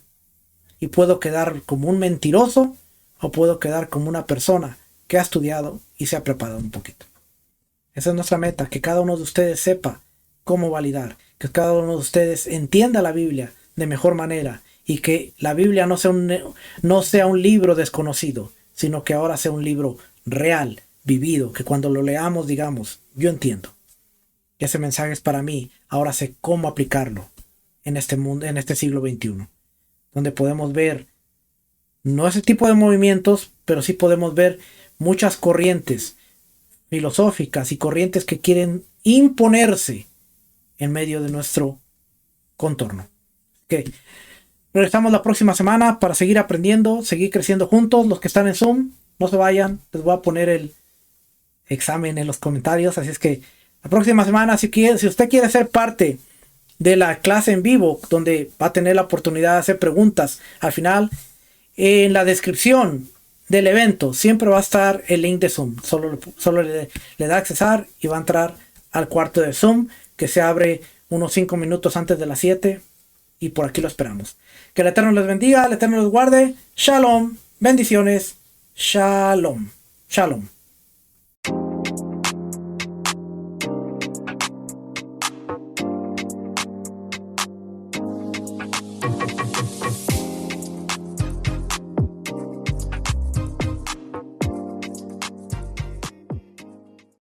Y puedo quedar como un mentiroso o puedo quedar como una persona que ha estudiado y se ha preparado un poquito. Esa es nuestra meta, que cada uno de ustedes sepa cómo validar, que cada uno de ustedes entienda la Biblia de mejor manera y que la Biblia no sea un libro desconocido, sino que ahora sea un libro real, vivido, que cuando lo leamos digamos, yo entiendo. Ese mensaje es para mí, ahora sé cómo aplicarlo en este mundo, en este siglo XXI, donde podemos ver no ese tipo de movimientos, pero sí podemos ver muchas corrientes filosóficas y corrientes que quieren imponerse en medio de nuestro contorno. Okay. Regresamos la próxima semana para seguir aprendiendo, seguir creciendo juntos. Los que están en Zoom, no se vayan, les voy a poner el examen en los comentarios, así es que la próxima semana, si usted quiere ser parte de la clase en vivo, donde va a tener la oportunidad de hacer preguntas, al final, en la descripción del evento, siempre va a estar el link de Zoom. Solo le da a accesar y va a entrar al cuarto de Zoom, que se abre unos 5 minutos antes de las 7, y por aquí lo esperamos. Que el Eterno les bendiga, el Eterno les guarde. Shalom, bendiciones, shalom, shalom.